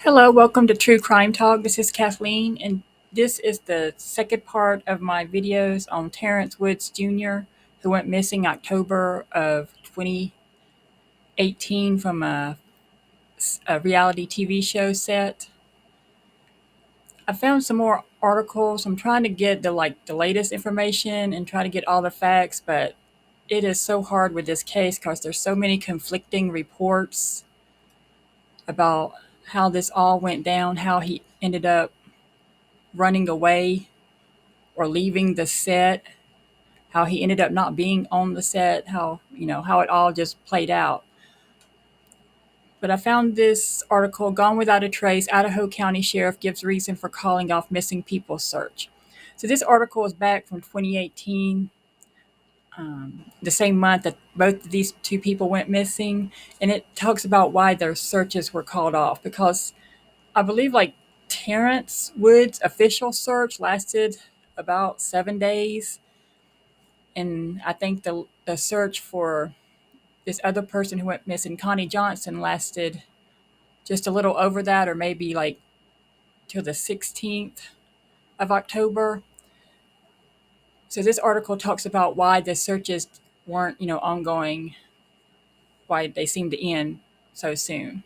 Hello, welcome to True Crime Talk. This is Kathleen, and this is the second part of my videos on Terrence Woods Jr., who went missing October of 2018 from a reality TV show set. I found some more articles. I'm trying to get the latest information and try to get all the facts, but it is so hard with this case because there's so many conflicting reports about how this all went down, how he ended up running away or leaving the set, how he ended up not being on the set, how it all just played out. But I found this article, Gone Without a Trace, Idaho County Sheriff Gives Reason for Calling Off Missing People Search. So this article is back from 2018, the same month that both of these two people went missing. And it talks about why their searches were called off. Because I believe Terrence Woods' official search lasted about 7 days. And I think the search for this other person who went missing, Connie Johnson, lasted just a little over that, or maybe till the 16th of October. So this article talks about why the searches weren't, ongoing, why they seemed to end so soon.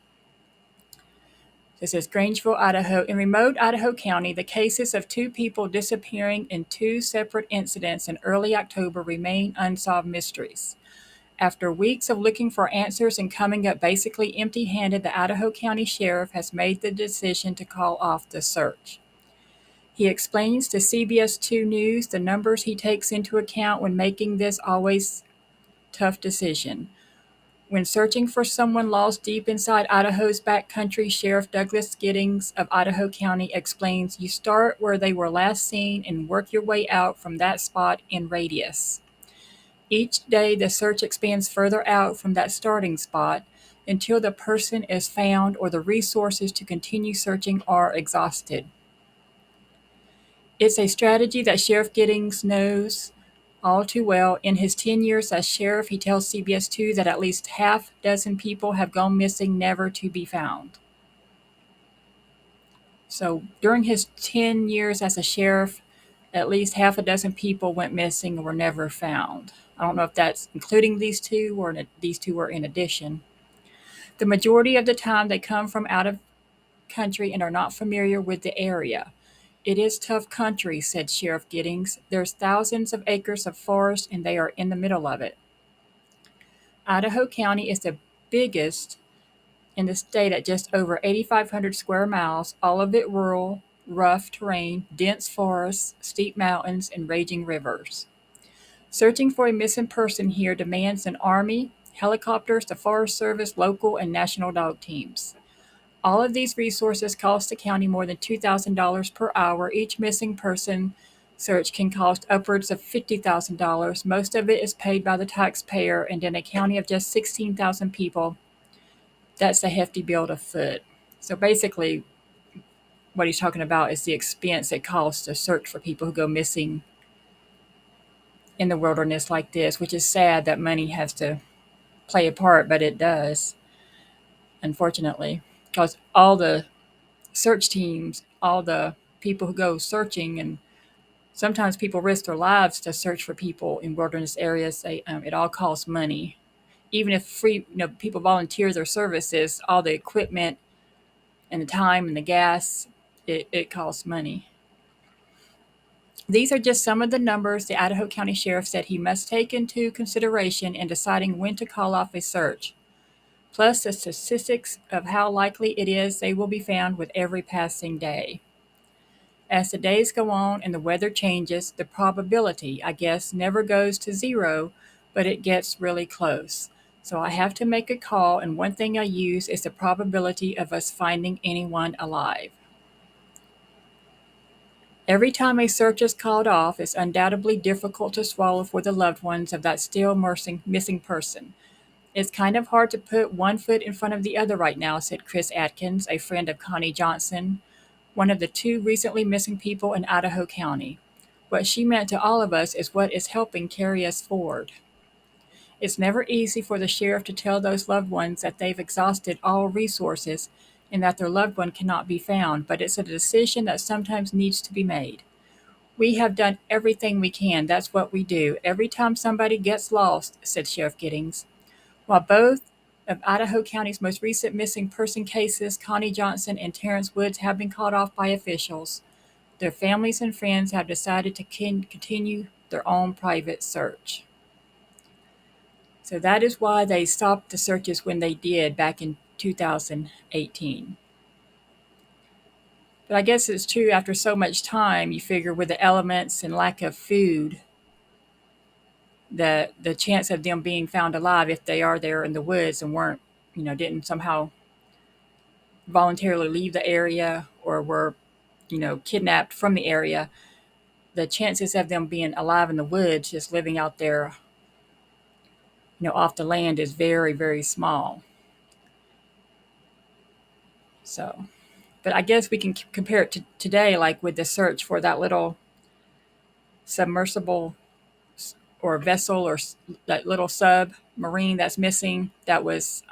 It says Grangeville, Idaho. In remote Idaho County, the cases of two people disappearing in two separate incidents in early October remain unsolved mysteries. After weeks of looking for answers and coming up basically empty-handed, the Idaho County Sheriff has made the decision to call off the search. He explains to CBS 2 News the numbers he takes into account when making this always tough decision. When searching for someone lost deep inside Idaho's backcountry, Sheriff Douglas Giddings of Idaho County explains you start where they were last seen and work your way out from that spot in radius. Each day, the search expands further out from that starting spot until the person is found or the resources to continue searching are exhausted. It's a strategy that Sheriff Giddings knows all too well. In his 10 years as sheriff, he tells CBS 2 that at least half dozen people have gone missing, never to be found. So during his 10 years as a sheriff, at least half a dozen people went missing and were never found. I don't know if that's including these two or these two were in addition. The majority of the time they come from out of country and are not familiar with the area. It is tough country, said Sheriff Giddings. There's thousands of acres of forest and they are in the middle of it. Idaho County is the biggest in the state at just over 8,500 square miles, all of it rural, rough terrain, dense forests, steep mountains, and raging rivers. Searching for a missing person here demands an army, helicopters, the Forest Service, local, and national dog teams. All of these resources cost the county more than $2,000 per hour. Each missing person search can cost upwards of $50,000. Most of it is paid by the taxpayer, and in a county of just 16,000 people, that's a hefty bill to foot. So basically, what he's talking about is the expense it costs to search for people who go missing in the wilderness like this, which is sad that money has to play a part, but it does, unfortunately, because all the search teams, all the people who go searching, and sometimes people risk their lives to search for people in wilderness areas. It all costs money. Even if free, people volunteer their services, all the equipment and the time and the gas, it costs money. These are just some of the numbers the Idaho County Sheriff said he must take into consideration in deciding when to call off a search, plus the statistics of how likely it is they will be found with every passing day. As the days go on and the weather changes, the probability, I guess, never goes to zero, but it gets really close. So I have to make a call, and one thing I use is the probability of us finding anyone alive. Every time a search is called off, it's undoubtedly difficult to swallow for the loved ones of that still missing person. It's kind of hard to put one foot in front of the other right now, said Chris Atkins, a friend of Connie Johnson, one of the two recently missing people in Idaho County. What she meant to all of us is what is helping carry us forward. It's never easy for the sheriff to tell those loved ones that they've exhausted all resources and that their loved one cannot be found, but it's a decision that sometimes needs to be made. We have done everything we can. That's what we do. Every time somebody gets lost, said Sheriff Giddings. While both of Idaho County's most recent missing person cases, Connie Johnson and Terrence Woods, have been caught off by officials, their families and friends have decided to continue their own private search. So that is why they stopped the searches when they did back in 2018. But I guess it's true, after so much time, you figure with the elements and lack of food, the chance of them being found alive, if they are there in the woods and weren't, didn't somehow voluntarily leave the area or were, kidnapped from the area, the chances of them being alive in the woods, just living out there, off the land, is very, very small. So, but I guess we can compare it to today, like with the search for that little submersible or vessel, or that little submarine that's missing, that was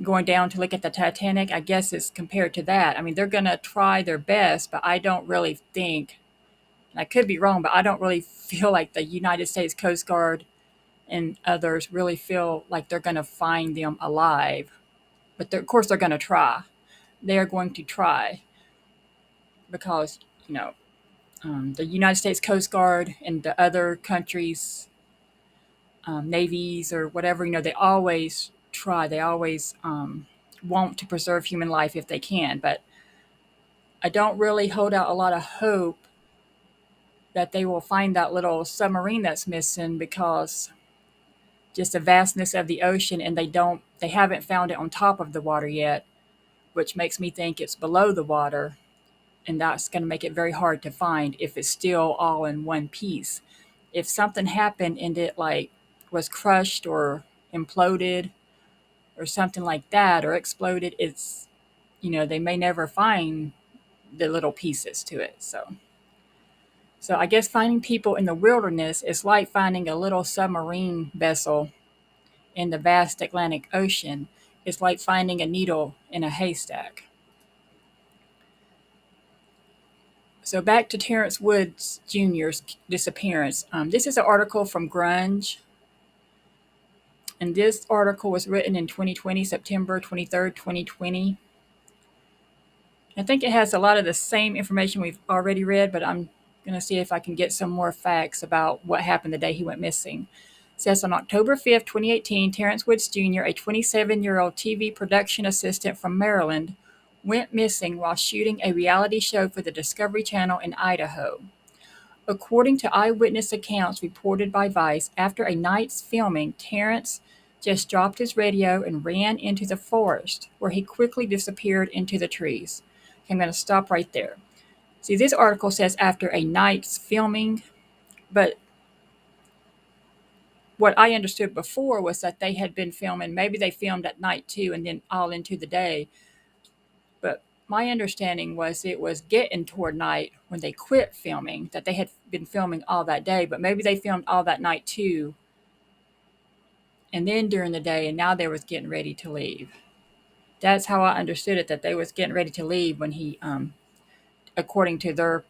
going down to look at the Titanic. I guess it's compared to that. I mean, they're going to try their best, but I don't really think, and I could be wrong, but I don't really feel like the United States Coast Guard and others really feel like they're going to find them alive. But of course, they're going to try. They are going to try because, the United States Coast Guard and the other countries' navies or whatever, they always try. They always want to preserve human life if they can. But I don't really hold out a lot of hope that they will find that little submarine that's missing, because just the vastness of the ocean, and they haven't found it on top of the water yet, which makes me think it's below the water, and that's going to make it very hard to find if it's still all in one piece. If something happened and it was crushed or imploded or something like that, or exploded, it's, they may never find the little pieces to it. So I guess finding people in the wilderness is like finding a little submarine vessel in the vast Atlantic Ocean. It's like finding a needle in a haystack. So back to Terrence Woods Jr.'s disappearance. This is an article from Grunge, and this article was written in 2020, September 23rd, 2020. I think it has a lot of the same information we've already read, but I'm going to see if I can get some more facts about what happened the day he went missing. It says on October 5th, 2018, Terrence Woods Jr., a 27-year-old TV production assistant from Maryland, went missing while shooting a reality show for the Discovery Channel in Idaho. According to eyewitness accounts reported by Vice, after a night's filming, Terrence just dropped his radio and ran into the forest, where he quickly disappeared into the trees. Okay, I'm going to stop right there. See, this article says after a night's filming, but what I understood before was that they had been filming, maybe they filmed at night too, and then all into the day. But my understanding was it was getting toward night when they quit filming, that they had been filming all that day, but maybe they filmed all that night too, and then during the day, and now they was getting ready to leave. That's how I understood it, that they was getting ready to leave when he, according to their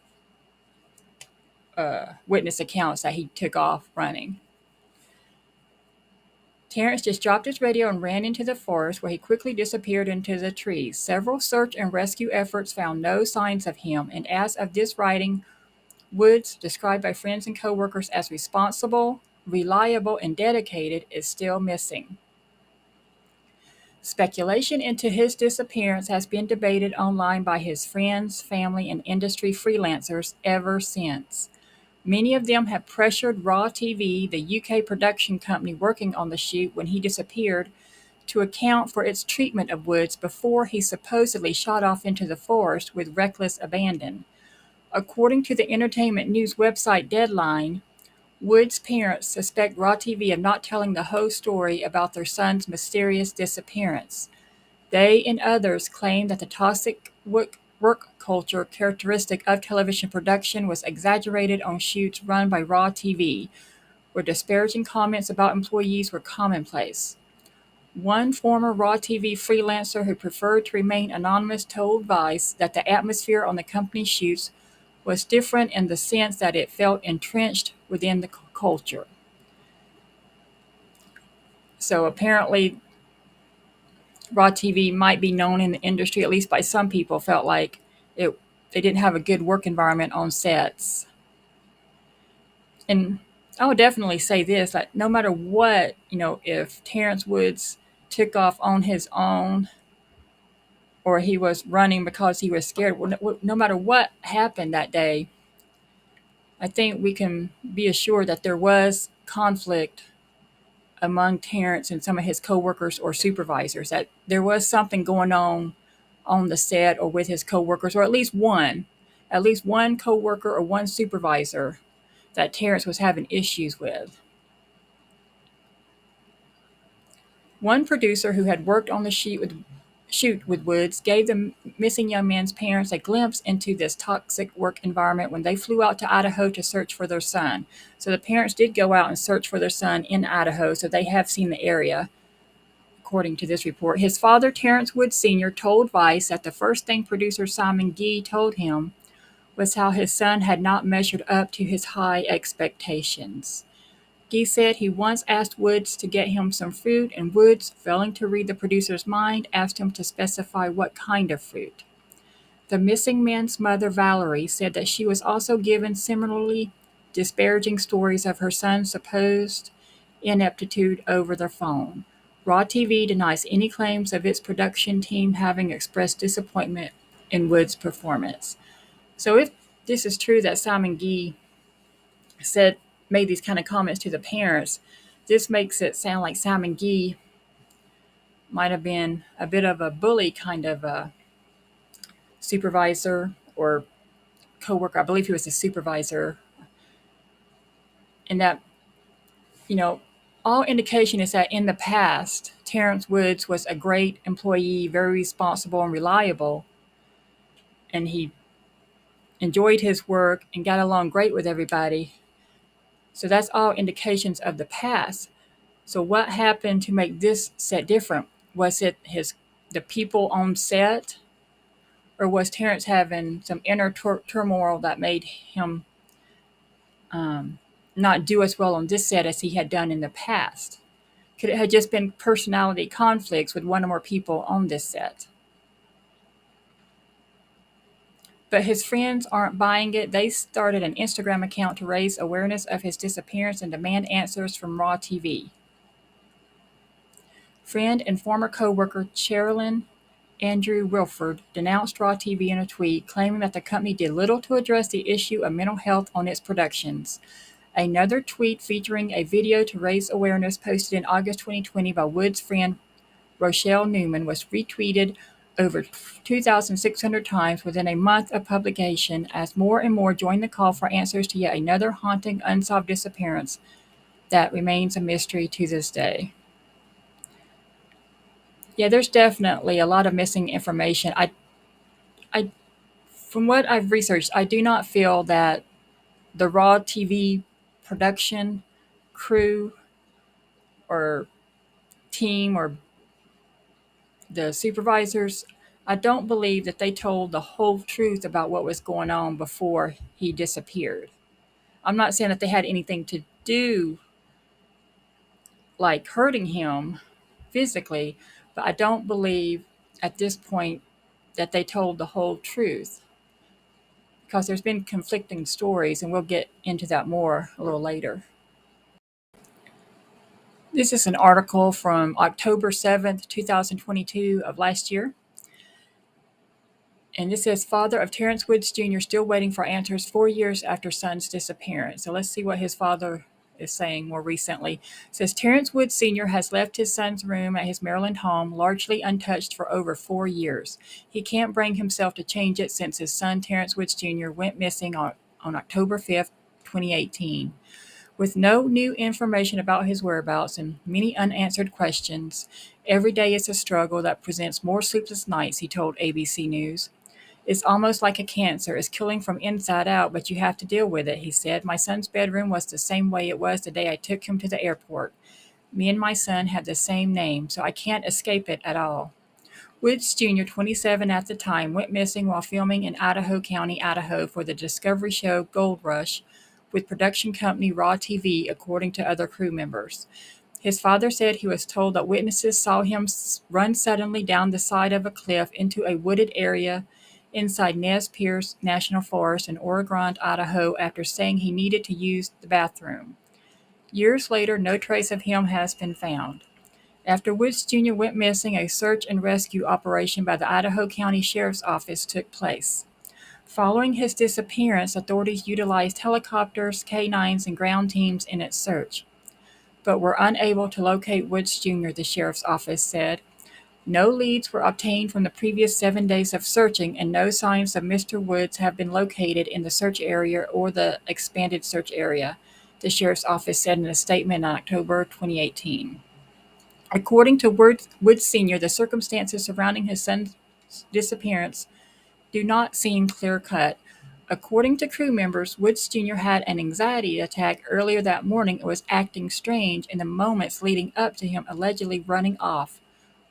witness accounts, that he took off running. Terrence just dropped his radio and ran into the forest, where he quickly disappeared into the trees. Several search and rescue efforts found no signs of him, and as of this writing, Woods, described by friends and coworkers as responsible, reliable, and dedicated, is still missing. Speculation into his disappearance has been debated online by his friends, family, and industry freelancers ever since. Many of them have pressured Raw TV, the UK production company working on the shoot when he disappeared, to account for its treatment of Woods before he supposedly shot off into the forest with reckless abandon. According to the entertainment news website Deadline, Woods' parents suspect Raw TV of not telling the whole story about their son's mysterious disappearance. They and others claim that the toxic work culture characteristic of television production was exaggerated on shoots run by Raw TV, where disparaging comments about employees were commonplace. One former Raw TV freelancer who preferred to remain anonymous told Vice that the atmosphere on the company's shoots was different in the sense that it felt entrenched within the culture. So apparently, Raw TV might be known in the industry, at least by some people, felt like it they didn't have a good work environment on sets. And I would definitely say this, like no matter what, if Terrence Woods took off on his own or he was running because he was scared, no matter what happened that day, I think we can be assured that there was conflict among Terrence and some of his coworkers or supervisors, that there was something going on the set or with his coworkers, or at least one coworker or one supervisor that Terrence was having issues with. One producer who had worked on the shoot with Woods gave the missing young man's parents a glimpse into this toxic work environment when they flew out to Idaho to search for their son. So the parents did go out and search for their son in Idaho, so they have seen the area, according to this report. His father, Terrence Woods Sr., told Vice that the first thing producer Simon Gee told him was how his son had not measured up to his high expectations. Gee said he once asked Woods to get him some fruit, and Woods, failing to read the producer's mind, asked him to specify what kind of fruit. The missing man's mother, Valerie, said that she was also given similarly disparaging stories of her son's supposed ineptitude over the phone. Raw TV denies any claims of its production team having expressed disappointment in Woods' performance. So if this is true that Simon Gee said made these kind of comments to the parents, this makes it sound like Simon Gee might have been a bit of a bully kind of a supervisor or coworker. I believe he was a supervisor, and that you know all indication is that in the past Terrence Woods was a great employee, very responsible and reliable, and he enjoyed his work and got along great with everybody. So that's all indications of the past. So what happened to make this set different? Was it the people on set, or was Terrence having some inner turmoil that made him not do as well on this set as he had done in the past? Could it have just been personality conflicts with one or more people on this set? But his friends aren't buying it. They started an Instagram account to raise awareness of his disappearance and demand answers from Raw TV. Friend and former co-worker Sherilyn Andrew Wilford denounced Raw TV in a tweet, claiming that the company did little to address the issue of mental health on its productions. Another tweet featuring a video to raise awareness posted in August 2020 by Wood's friend Rochelle Newman was retweeted over 2,600 times within a month of publication as more and more joined the call for answers to yet another haunting unsolved disappearance that remains a mystery to this day. Yeah, there's definitely a lot of missing information. I, from what I've researched, I do not feel that the Raw TV production crew or team or the supervisors, I don't believe that they told the whole truth about what was going on before he disappeared. I'm not saying that they had anything to do like hurting him physically, but I don't believe at this point that they told the whole truth, because there's been conflicting stories, and we'll get into that more a little later. This is an article from October 7th, 2022 of last year. And it says, father of Terrence Woods Jr. still waiting for answers 4 years after son's disappearance. So let's see what his father is saying more recently. It says, Terrence Woods Sr. has left his son's room at his Maryland home largely untouched for over 4 years. He can't bring himself to change it since his son, Terrence Woods Jr., went missing on October 5th, 2018. With no new information about his whereabouts and many unanswered questions, every day is a struggle that presents more sleepless nights, he told ABC News. It's almost like a cancer. It's killing from inside out, but you have to deal with it, he said. My son's bedroom was the same way it was the day I took him to the airport. Me and my son have the same name, so I can't escape it at all. Woods Jr., 27 at the time, went missing while filming in Idaho County, Idaho for the Discovery show Gold Rush with production company Raw TV, according to other crew members. His father said he was told that witnesses saw him run suddenly down the side of a cliff into a wooded area inside Nez Perce National Forest in Oregon, Idaho, after saying he needed to use the bathroom. Years later, no trace of him has been found. After Woods Jr. went missing, a search and rescue operation by the Idaho County Sheriff's Office took place. Following his disappearance, authorities utilized helicopters, K-9s, and ground teams in its search, but were unable to locate Woods Jr., the sheriff's office said. No leads were obtained from the previous 7 days of searching, and no signs of Mr. Woods have been located in the search area or the expanded search area, the sheriff's office said in a statement in October 2018. According to Woods Sr., the circumstances surrounding his son's disappearance do not seem clear cut. According to crew members, Woods Jr. had an anxiety attack earlier that morning and was acting strange in the moments leading up to him allegedly running off,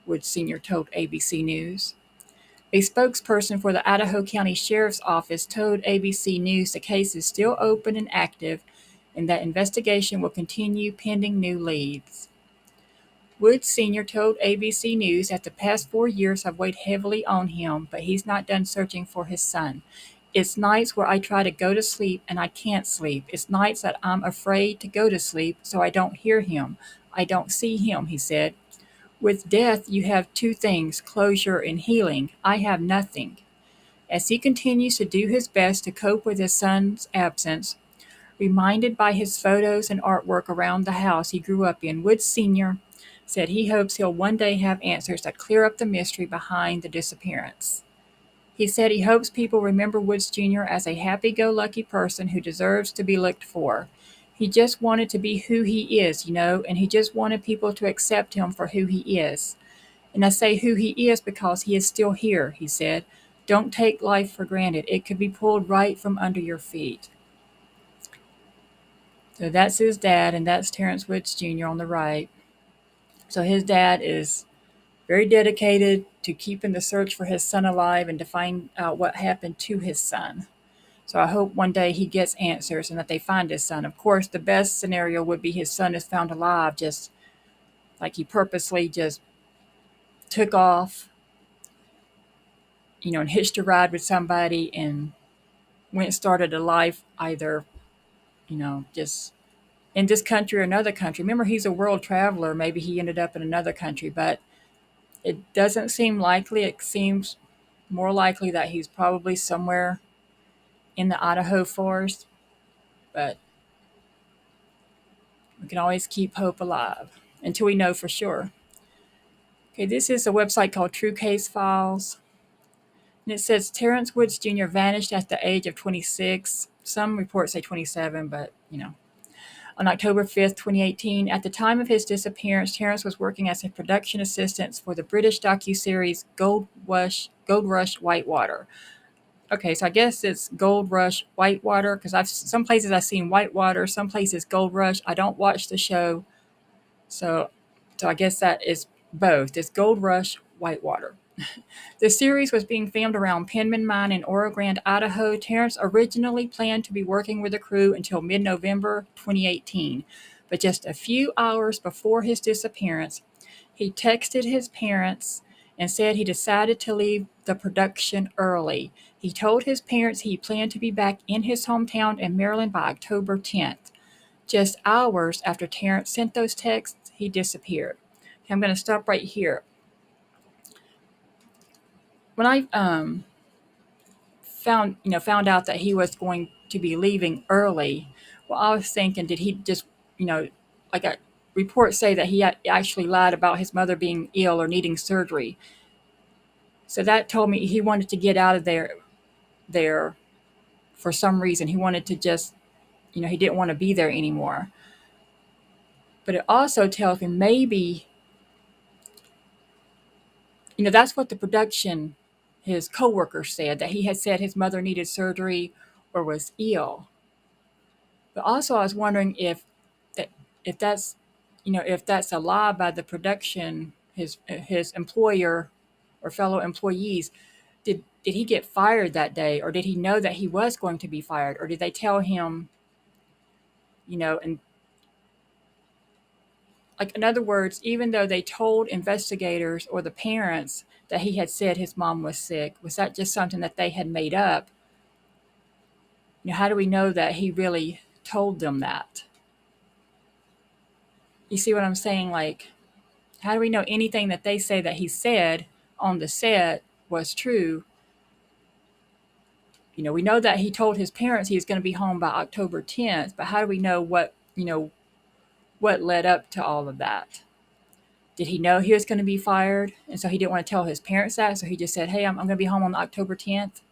Woods Sr. told ABC News. A spokesperson for the Idaho County Sheriff's Office told ABC News the case is still open and active and that investigation will continue pending new leads. Woods Sr. told ABC News that the past 4 years have weighed heavily on him, but he's not done searching for his son. It's nights where I try to go to sleep and I can't sleep. It's nights that I'm afraid to go to sleep so I don't hear him. I don't see him, he said. With death, you have two things, closure and healing. I have nothing. As he continues to do his best to cope with his son's absence, reminded by his photos and artwork around the house he grew up in, Woods Sr. said he hopes he'll one day have answers that clear up the mystery behind the disappearance. He said he hopes people remember Woods Jr. as a happy-go-lucky person who deserves to be looked for. He just wanted to be who he is, and he just wanted people to accept him for who he is. And I say who he is because he is still here, he said. Don't take life for granted. It could be pulled right from under your feet. So that's his dad, and that's Terrence Woods Jr. on the right. So his dad is very dedicated to keeping the search for his son alive and to find out what happened to his son. So I hope one day he gets answers and that they find his son. Of course, the best scenario would be his son is found alive, just like he purposely just took off, and hitched a ride with somebody and went and started a life either, just in this country or another country. Remember, he's a world traveler. Maybe he ended up in another country, but it doesn't seem likely. It seems more likely that he's probably somewhere in the Idaho forest, but we can always keep hope alive until we know for sure. Okay, this is a website called True Case Files, and it says Terrence Woods Jr. vanished at the age of 26. Some reports say 27, but on October 5th, 2018. At the time of his disappearance, Terrence was working as a production assistant for the British docuseries Gold Rush Whitewater. Okay, so I guess it's Gold Rush Whitewater because some places I've seen Whitewater, some places Gold Rush. I don't watch the show, so I guess that is both. It's Gold Rush Whitewater. The series was being filmed around Penman Mine in Oro Grande, Idaho. Terrence originally planned to be working with the crew until mid-November 2018, but just a few hours before his disappearance, he texted his parents and said he decided to leave the production early. He told his parents he planned to be back in his hometown in Maryland by October 10th. Just hours after Terrence sent those texts, he disappeared. Okay, I'm going to stop right here. When I found out that he was going to be leaving early, well, I was thinking, did he just, like reports say that he actually lied about his mother being ill or needing surgery. So that told me he wanted to get out of there for some reason. He wanted to just, he didn't want to be there anymore. But it also tells me maybe, that's what the production, his coworkers said, that he had said his mother needed surgery or was ill. But also I was wondering if that's if that's a lie by the production, his employer or fellow employees, did he get fired that day, or did he know that he was going to be fired, or did they tell him, and like, in other words, even though they told investigators or the parents that he had said his mom was sick, was that just something that they had made up? How do we know that he really told them that? You see what I'm saying? Like, how do we know anything that they say that he said on the set was true? We know that he told his parents he was going to be home by October 10th, but how do we know what led up to all of that? Did he know he was going to be fired, and so he didn't want to tell his parents that, so he just said, hey, I'm going to be home on October 10th?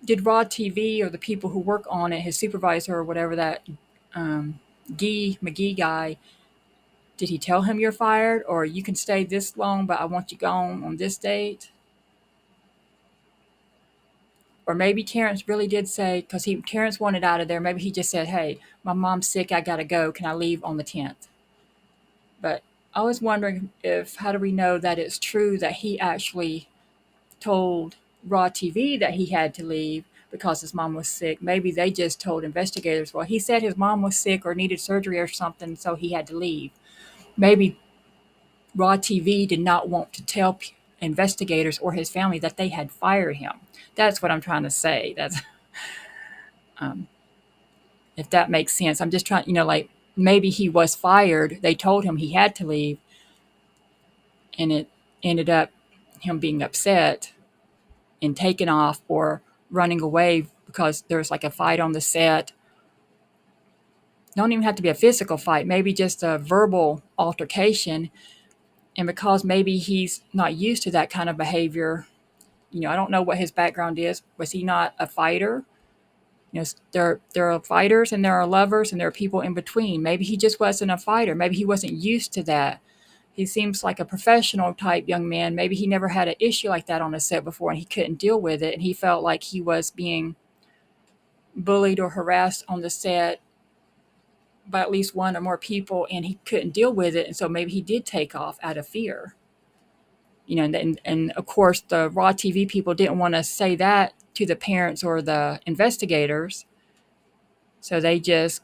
Did Raw TV or the people who work on it, his supervisor or whatever, that Guy McGee guy, did he tell him you're fired, or you can stay this long, but I want you gone on this date? Or maybe Terrence really did say, because Terrence wanted out of there, maybe he just said, hey, my mom's sick, I gotta go, can I leave on the 10th? But I was wondering, how do we know that it's true that he actually told Raw TV that he had to leave because his mom was sick? Maybe they just told investigators, well, he said his mom was sick or needed surgery or something, so he had to leave. Maybe Raw TV did not want to tell investigators or his family that they had fired him. That's what I'm trying to say. That's um, if that makes sense. I'm just trying, like, maybe he was fired. They told him he had to leave, and it ended up him being upset and taking off or running away because there's like a fight on the set. Don't even have to be a physical fight, maybe just a verbal altercation. And because maybe he's not used to that kind of behavior, I don't know what his background is. Was he not a fighter? There are fighters and there are lovers and there are people in between. Maybe he just wasn't a fighter. Maybe he wasn't used to that. He seems like a professional type young man. Maybe he never had an issue like that on a set before and he couldn't deal with it. And he felt like he was being bullied or harassed on the set by at least one or more people and he couldn't deal with it. And so maybe he did take off out of fear. And of course, the Raw TV people didn't want to say that to the parents or the investigators. So they just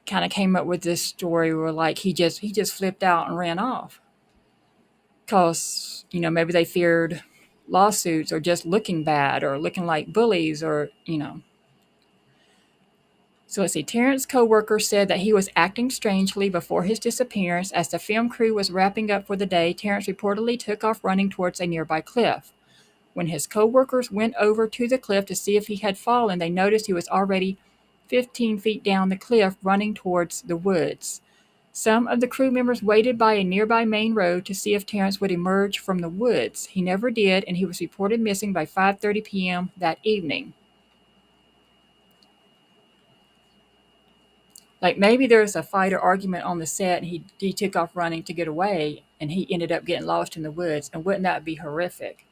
kind of came up with this story where, like, he just flipped out and ran off because maybe they feared lawsuits or just looking bad or looking like bullies or. So let's see. Terrence's co-worker said that he was acting strangely before his disappearance. As the film crew was wrapping up for the day, Terrence reportedly took off running towards a nearby cliff. When his co-workers went over to the cliff to see if he had fallen, they noticed he was already 15 feet down the cliff running towards the woods. Some of the crew members waited by a nearby main road to see if Terrence would emerge from the woods. He never did, and he was reported missing by 5:30 p.m. that evening. Like, maybe there was a fight or argument on the set and he took off running to get away and he ended up getting lost in the woods. And wouldn't that be horrific?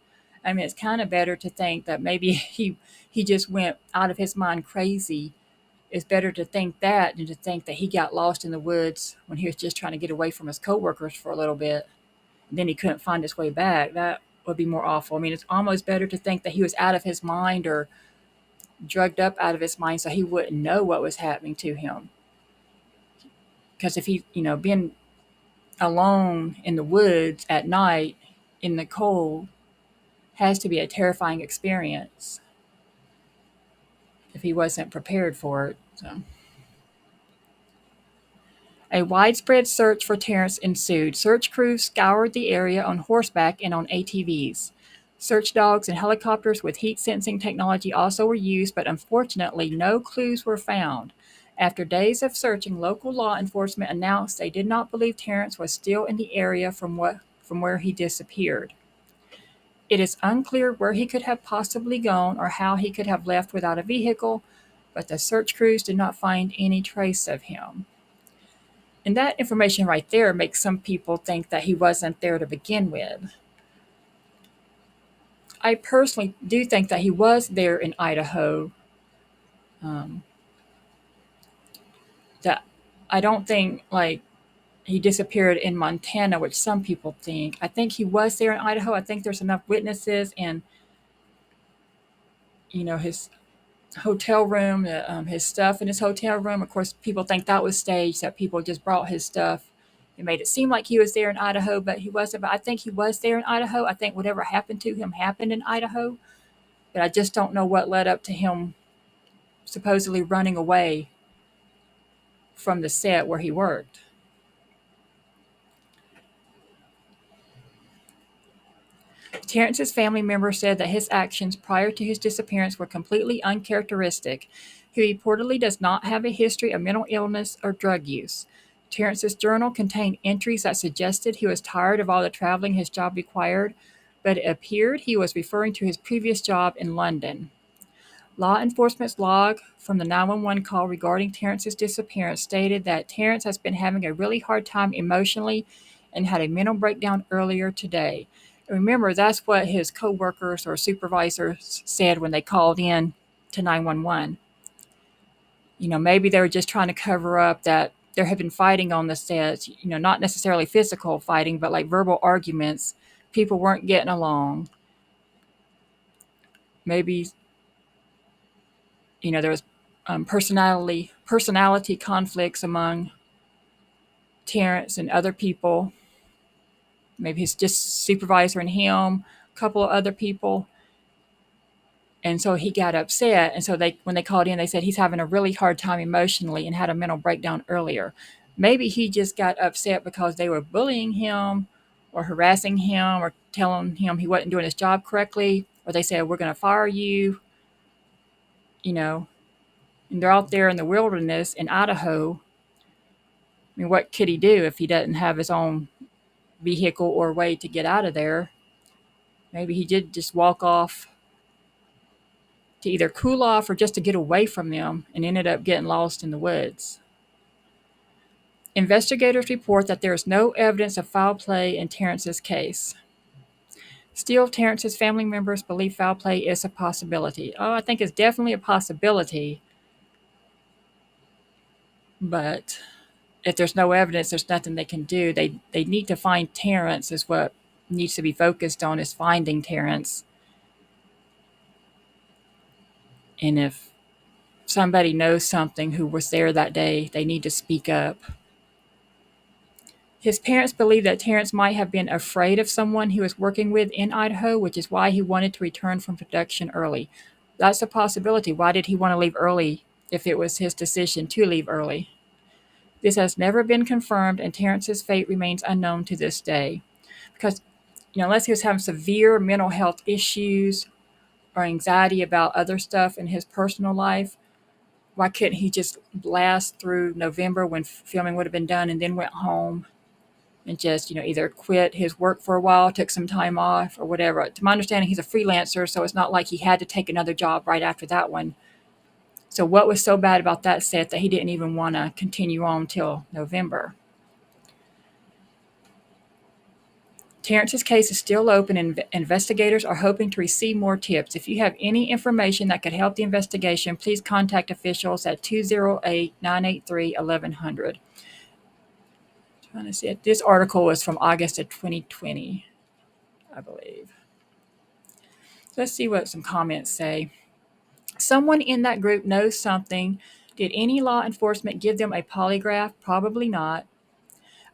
I mean, it's kind of better to think that maybe he just went out of his mind crazy. It's better to think that than to think that he got lost in the woods when he was just trying to get away from his coworkers for a little bit. And then he couldn't find his way back. That would be more awful. I mean, it's almost better to think that he was out of his mind or drugged up out of his mind so he wouldn't know what was happening to him. Because if he, being alone in the woods at night in the cold has to be a terrifying experience if he wasn't prepared for it. So. A widespread search for Terrence ensued. Search crews scoured the area on horseback and on ATVs. Search dogs and helicopters with heat sensing technology also were used, but unfortunately, no clues were found. After days of searching, local law enforcement announced they did not believe Terrence was still in the area from where he disappeared. It is unclear where he could have possibly gone or how he could have left without a vehicle, but the search crews did not find any trace of him. And that information right there makes some people think that he wasn't there to begin with. I personally do think that he was there in Idaho. Um, that I don't think, like, he disappeared in Montana, which some people think. I think he was there in Idaho. I think there's enough witnesses and, his hotel room, his stuff in his hotel room. Of course, people think that was staged, that people just brought his stuff. It made it seem like he was there in Idaho, but he wasn't. But I think he was there in Idaho. I think whatever happened to him happened in Idaho. But I just don't know what led up to him supposedly running away from the set where he worked. Terrence's family members said that his actions prior to his disappearance were completely uncharacteristic. He reportedly does not have a history of mental illness or drug use. Terrence's journal contained entries that suggested he was tired of all the traveling his job required, but it appeared he was referring to his previous job in London. Law enforcement's log from the 911 call regarding Terrence's disappearance stated that Terrence has been having a really hard time emotionally and had a mental breakdown earlier today. And remember, that's what his coworkers or supervisors said when they called in to 911. Maybe they were just trying to cover up that there had been fighting on the set, not necessarily physical fighting, but like verbal arguments. People weren't getting along. Maybe there was personality conflicts among Terrence and other people. Maybe he's just supervisor and him, a couple of other people. And so he got upset. And so when they called in, they said he's having a really hard time emotionally and had a mental breakdown earlier. Maybe he just got upset because they were bullying him or harassing him or telling him he wasn't doing his job correctly. Or they said, we're going to fire you, you know, and they're out there in the wilderness in Idaho. I mean, what could he do if he doesn't have his own vehicle or way to get out of there? Maybe he did just walk off to either cool off or just to get away from them and ended up getting lost in the woods. Investigators report that there is no evidence of foul play in Terrence's case. Still, Terrence's family members believe foul play is a possibility. Oh, I think it's definitely a possibility, but if there's no evidence, there's nothing they can do. They need to find Terrence is what needs to be focused on, is finding Terrence. And if somebody knows something who was there that day, they need to speak up. His parents believe that Terrence might have been afraid of someone he was working with in Idaho, which is why he wanted to return from production early. That's a possibility. Why did he want to leave early if it was his decision to leave early? This has never been confirmed, and Terrence's fate remains unknown to this day. Because, unless he was having severe mental health issues or anxiety about other stuff in his personal life, why couldn't he just blast through November when filming would have been done and then went home and just, either quit his work for a while, took some time off or whatever? To my understanding, he's a freelancer, so it's not like he had to take another job right after that one. So what was so bad about that set that he didn't even want to continue on till November? Terrence's case is still open, and investigators are hoping to receive more tips. If you have any information that could help the investigation, please contact officials at 208-983-1100. Trying to see it. This article was from August of 2020, I believe. Let's see what some comments say. Someone in that group knows something. Did any law enforcement give them a polygraph? Probably not.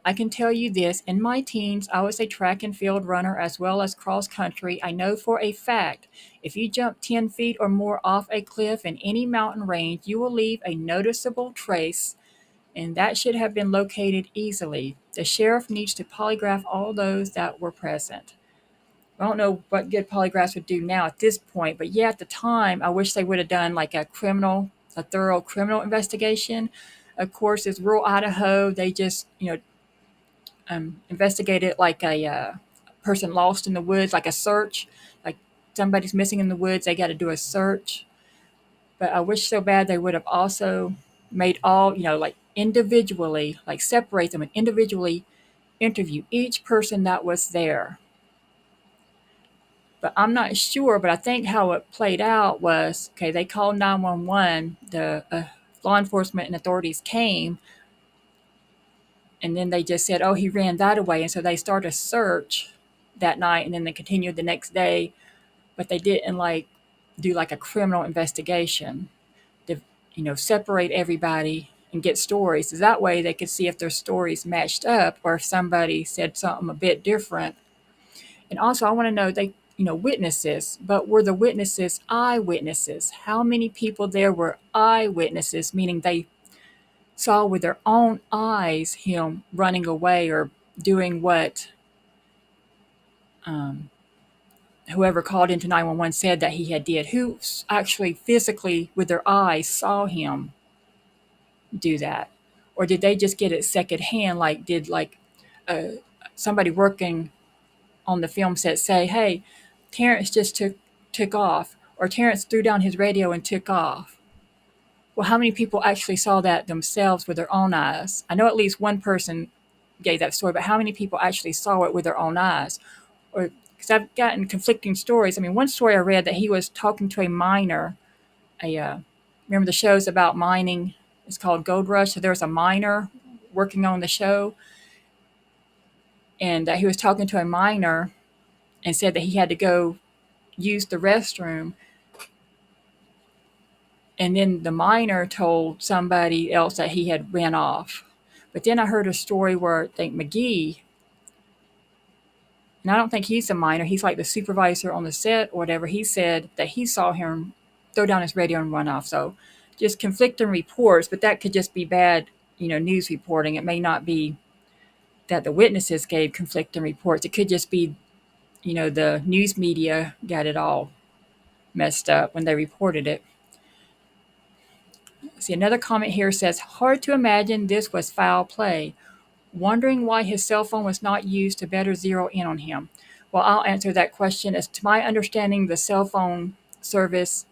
I can tell you this, in my teens, I was a track and field runner as well as cross country. I know for a fact, if you jump 10 feet or more off a cliff in any mountain range, you will leave a noticeable trace, and that should have been located easily. The sheriff needs to polygraph all those that were present. I don't know what good polygraphs would do now at this point, but yeah, at the time, I wish they would have done like a thorough criminal investigation. Of course, it's rural Idaho. They just, investigate it like a person lost in the woods, like a search, like somebody's missing in the woods. They got to do a search. But I wish so bad they would have also made all, like individually, like separate them and individually interview each person that was there. But I'm not sure, but I think how it played out was, okay, they called 911, the law enforcement and authorities came, And then they just said, oh, he ran that away. And so they started a search that night, and then they continued the next day, but they didn't like do like a criminal investigation to, separate everybody and get stories. So that way they could see if their stories matched up or if somebody said something a bit different. And also I want to know they, witnesses, but were the witnesses eyewitnesses? How many people there were eyewitnesses, meaning they saw with their own eyes him running away or doing what um, whoever called into 911 said that he had did? Who actually physically with their eyes saw him do that? Or did they just get it secondhand, like did like uh, somebody working on the film set say, hey, Terrence just took off, or Terrence threw down his radio and took off? Well, how many people actually saw that themselves with their own eyes? I know at least one person gave that story, but how many people actually saw it with their own eyes? Or because I've gotten conflicting stories. I mean, one story I read that he was talking to a miner. Remember the shows about mining? It's called Gold Rush. So there was a miner working on the show, and that he was talking to a miner and said that he had to go use the restroom. And then the miner told somebody else that he had ran off. But then I heard a story where I think McGee, and I don't think he's a miner, he's like the supervisor on the set or whatever, he said that he saw him throw down his radio and run off. So just conflicting reports, but that could just be bad, news reporting. It may not be that the witnesses gave conflicting reports. It could just be, the news media got it all messed up when they reported it. See, another comment here says, hard to imagine this was foul play. Wondering why his cell phone was not used to better zero in on him. Well, I'll answer that question. As to my understanding, the cell phone service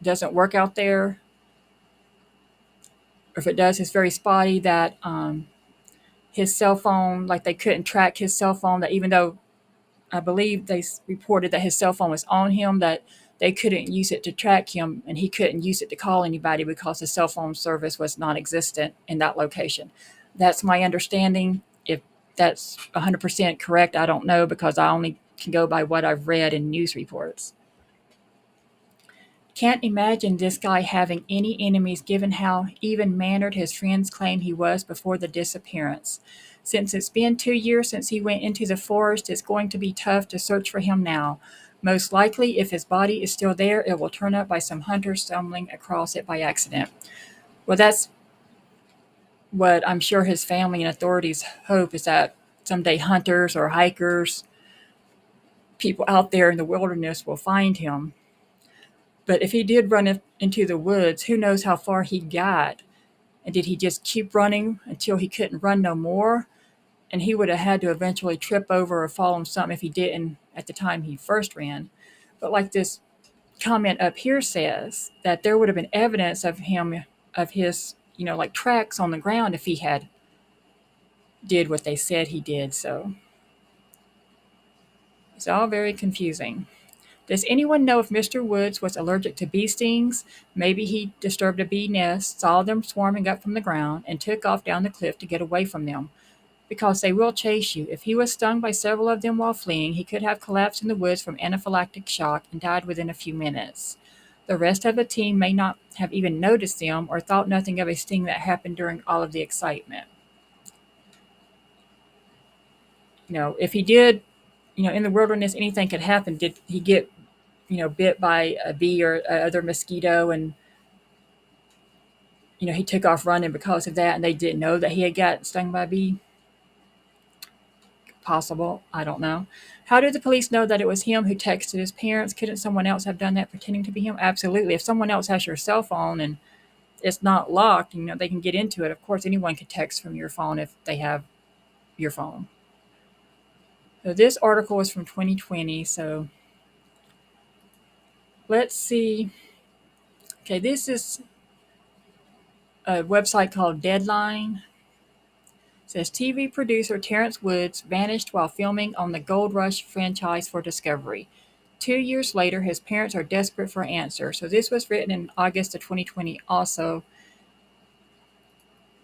doesn't work out there. Or if it does, it's very spotty that his cell phone, like they couldn't track his cell phone, that even though I believe they reported that his cell phone was on him, that they couldn't use it to track him and he couldn't use it to call anybody because the cell phone service was non-existent in that location. That's my understanding. If that's 100% correct, I don't know because I only can go by what I've read in news reports. Can't imagine this guy having any enemies given how even-mannered his friends claim he was before the disappearance. Since it's been 2 years since he went into the forest, it's going to be tough to search for him now. Most likely, if his body is still there, it will turn up by some hunter stumbling across it by accident. Well, that's what I'm sure his family and authorities hope, is that someday hunters or hikers, people out there in the wilderness, will find him. But if he did run into the woods, who knows how far he got? And did he just keep running until he couldn't run no more? And he would have had to eventually trip over or fall on something if he didn't at the time he first ran. But like this comment up here says, that there would have been evidence of him, of his, like tracks on the ground if he had did what they said he did. So it's all very confusing. Does anyone know if Mr. Woods was allergic to bee stings? Maybe he disturbed a bee nest, saw them swarming up from the ground, and took off down the cliff to get away from them. Because they will chase you. If he was stung by several of them while fleeing, he could have collapsed in the woods from anaphylactic shock and died within a few minutes. The rest of the team may not have even noticed them or thought nothing of a sting that happened during all of the excitement. If he did, in the wilderness, anything could happen. Did he get bit by a bee or other mosquito, and he took off running because of that, and they didn't know that he had got stung by a bee? Possible. I don't know. How did the police know that it was him who texted his parents? Couldn't someone else have done that pretending to be him? Absolutely. If someone else has your cell phone and it's not locked, they can get into it. Of course, anyone could text from your phone if they have your phone. So this article is from 2020. So let's see. Okay, this is a website called Deadline. It says TV producer Terrence Woods vanished while filming on the Gold Rush franchise for Discovery. 2 years later, his parents are desperate for an answer. So this was written in August of 2020 also.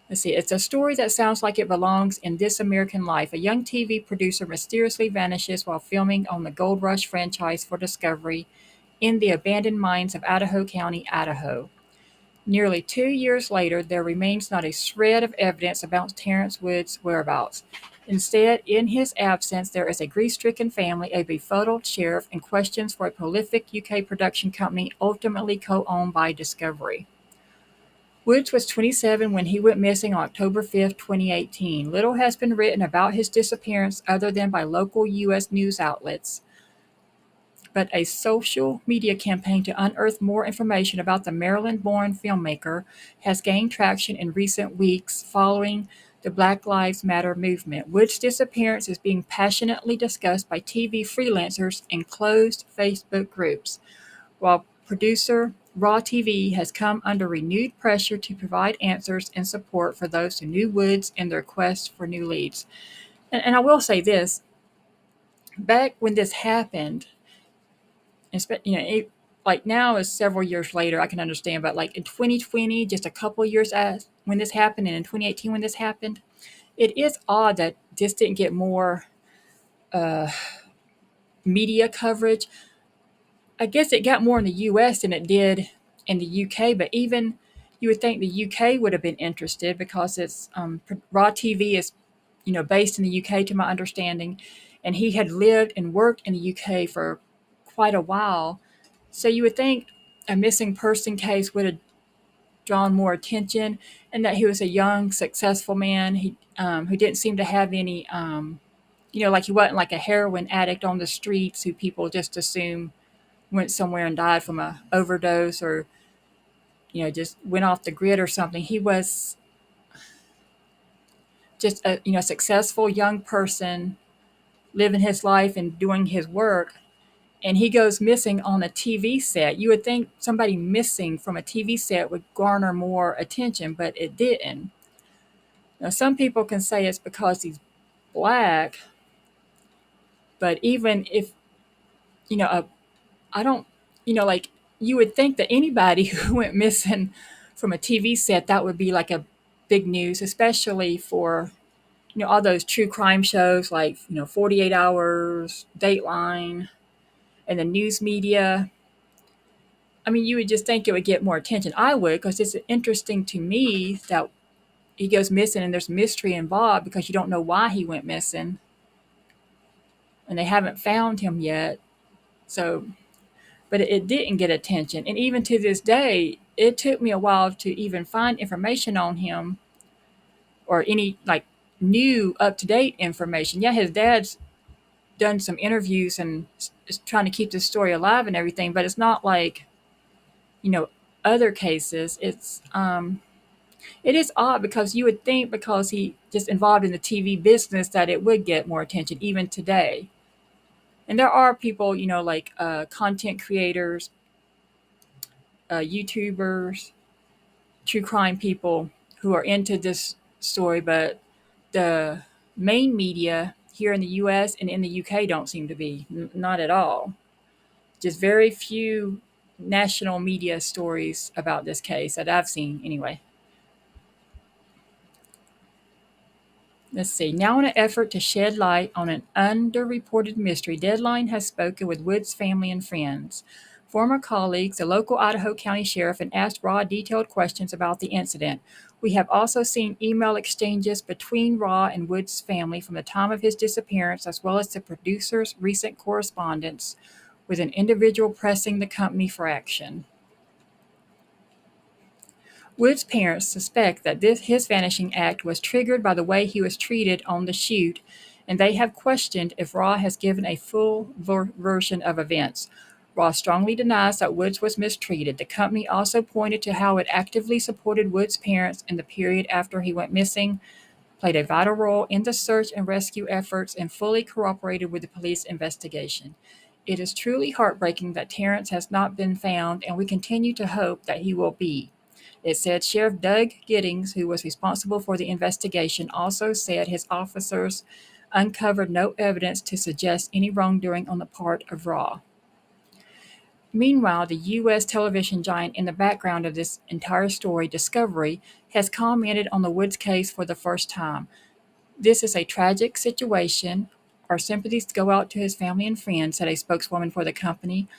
Let's see. It's a story that sounds like it belongs in This American Life. A young TV producer mysteriously vanishes while filming on the Gold Rush franchise for Discovery in the abandoned mines of Idaho County, Idaho. Nearly 2 years later, there remains not a shred of evidence about Terrence Wood's whereabouts. Instead, in his absence, there is a grief-stricken family, a befuddled sheriff, and questions for a prolific UK production company ultimately co-owned by Discovery. Woods was 27 when he went missing on October 5, 2018. Little has been written about his disappearance other than by local U.S. news outlets, but a social media campaign to unearth more information about the Maryland-born filmmaker has gained traction in recent weeks following the Black Lives Matter movement. Wood's disappearance is being passionately discussed by TV freelancers and closed Facebook groups, while producer Raw TV has come under renewed pressure to provide answers and support for those who knew Woods in their quest for new leads. And I will say this, back when this happened, like now is several years later, I can understand, but like in 2020, just a couple years as when this happened, and in 2018 when this happened, it is odd that this didn't get more uh, media coverage. I guess it got more in the U.S. than it did in the U.K., but even you would think the U.K. would have been interested because it's Raw TV is, based in the U.K. to my understanding, and he had lived and worked in the U.K. for quite a while. So you would think a missing person case would have drawn more attention, and that he was a young, successful man who didn't seem to have any, like he wasn't like a heroin addict on the streets who people just assume went somewhere and died from a overdose or just went off the grid or something. He was just a successful young person living his life and doing his work, and he goes missing on a TV set. You would think somebody missing from a TV set would garner more attention, but it didn't. Now, some people can say it's because he's black, but even if, you know, a, I don't, like you would think that anybody who went missing from a TV set, that would be like a big news, especially for, all those true crime shows like, 48 Hours, Dateline, and the news media. I mean, you would just think it would get more attention. I would, because it's interesting to me that he goes missing and there's mystery involved because you don't know why he went missing and they haven't found him yet. So, but it didn't get attention. And even to this day, it took me a while to even find information on him or any like new up to date information. Yeah, his dad's done some interviews and is trying to keep this story alive and everything, but it's not like, you know, other cases. It is odd because you would think because he just involved in the TV business that it would get more attention even today. And there are people, like content creators, YouTubers, true crime people who are into this story, but the main media here in the US and in the UK don't seem to be, not at all. Just very few national media stories about this case that I've seen anyway. Let's see. Now, in an effort to shed light on an underreported mystery, Deadline has spoken with Wood's family and friends, former colleagues, the local Idaho County Sheriff, and asked Raw detailed questions about the incident. We have also seen email exchanges between Raw and Wood's family from the time of his disappearance, as well as the producer's recent correspondence with an individual pressing the company for action. Wood's parents suspect that his vanishing act was triggered by the way he was treated on the shoot, and they have questioned if Raw has given a full version of events. Raw strongly denies that Woods was mistreated. The company also pointed to how it actively supported Woods' parents in the period after he went missing, played a vital role in the search and rescue efforts, and fully cooperated with the police investigation. It is truly heartbreaking that Terrence has not been found, and we continue to hope that he will be. It said Sheriff Doug Giddings, who was responsible for the investigation, also said his officers uncovered no evidence to suggest any wrongdoing on the part of Raw. Meanwhile, the U.S. television giant in the background of this entire story, Discovery, has commented on the Woods case for the first time. This is a tragic situation. Our sympathies go out to his family and friends, said a spokeswoman for the company,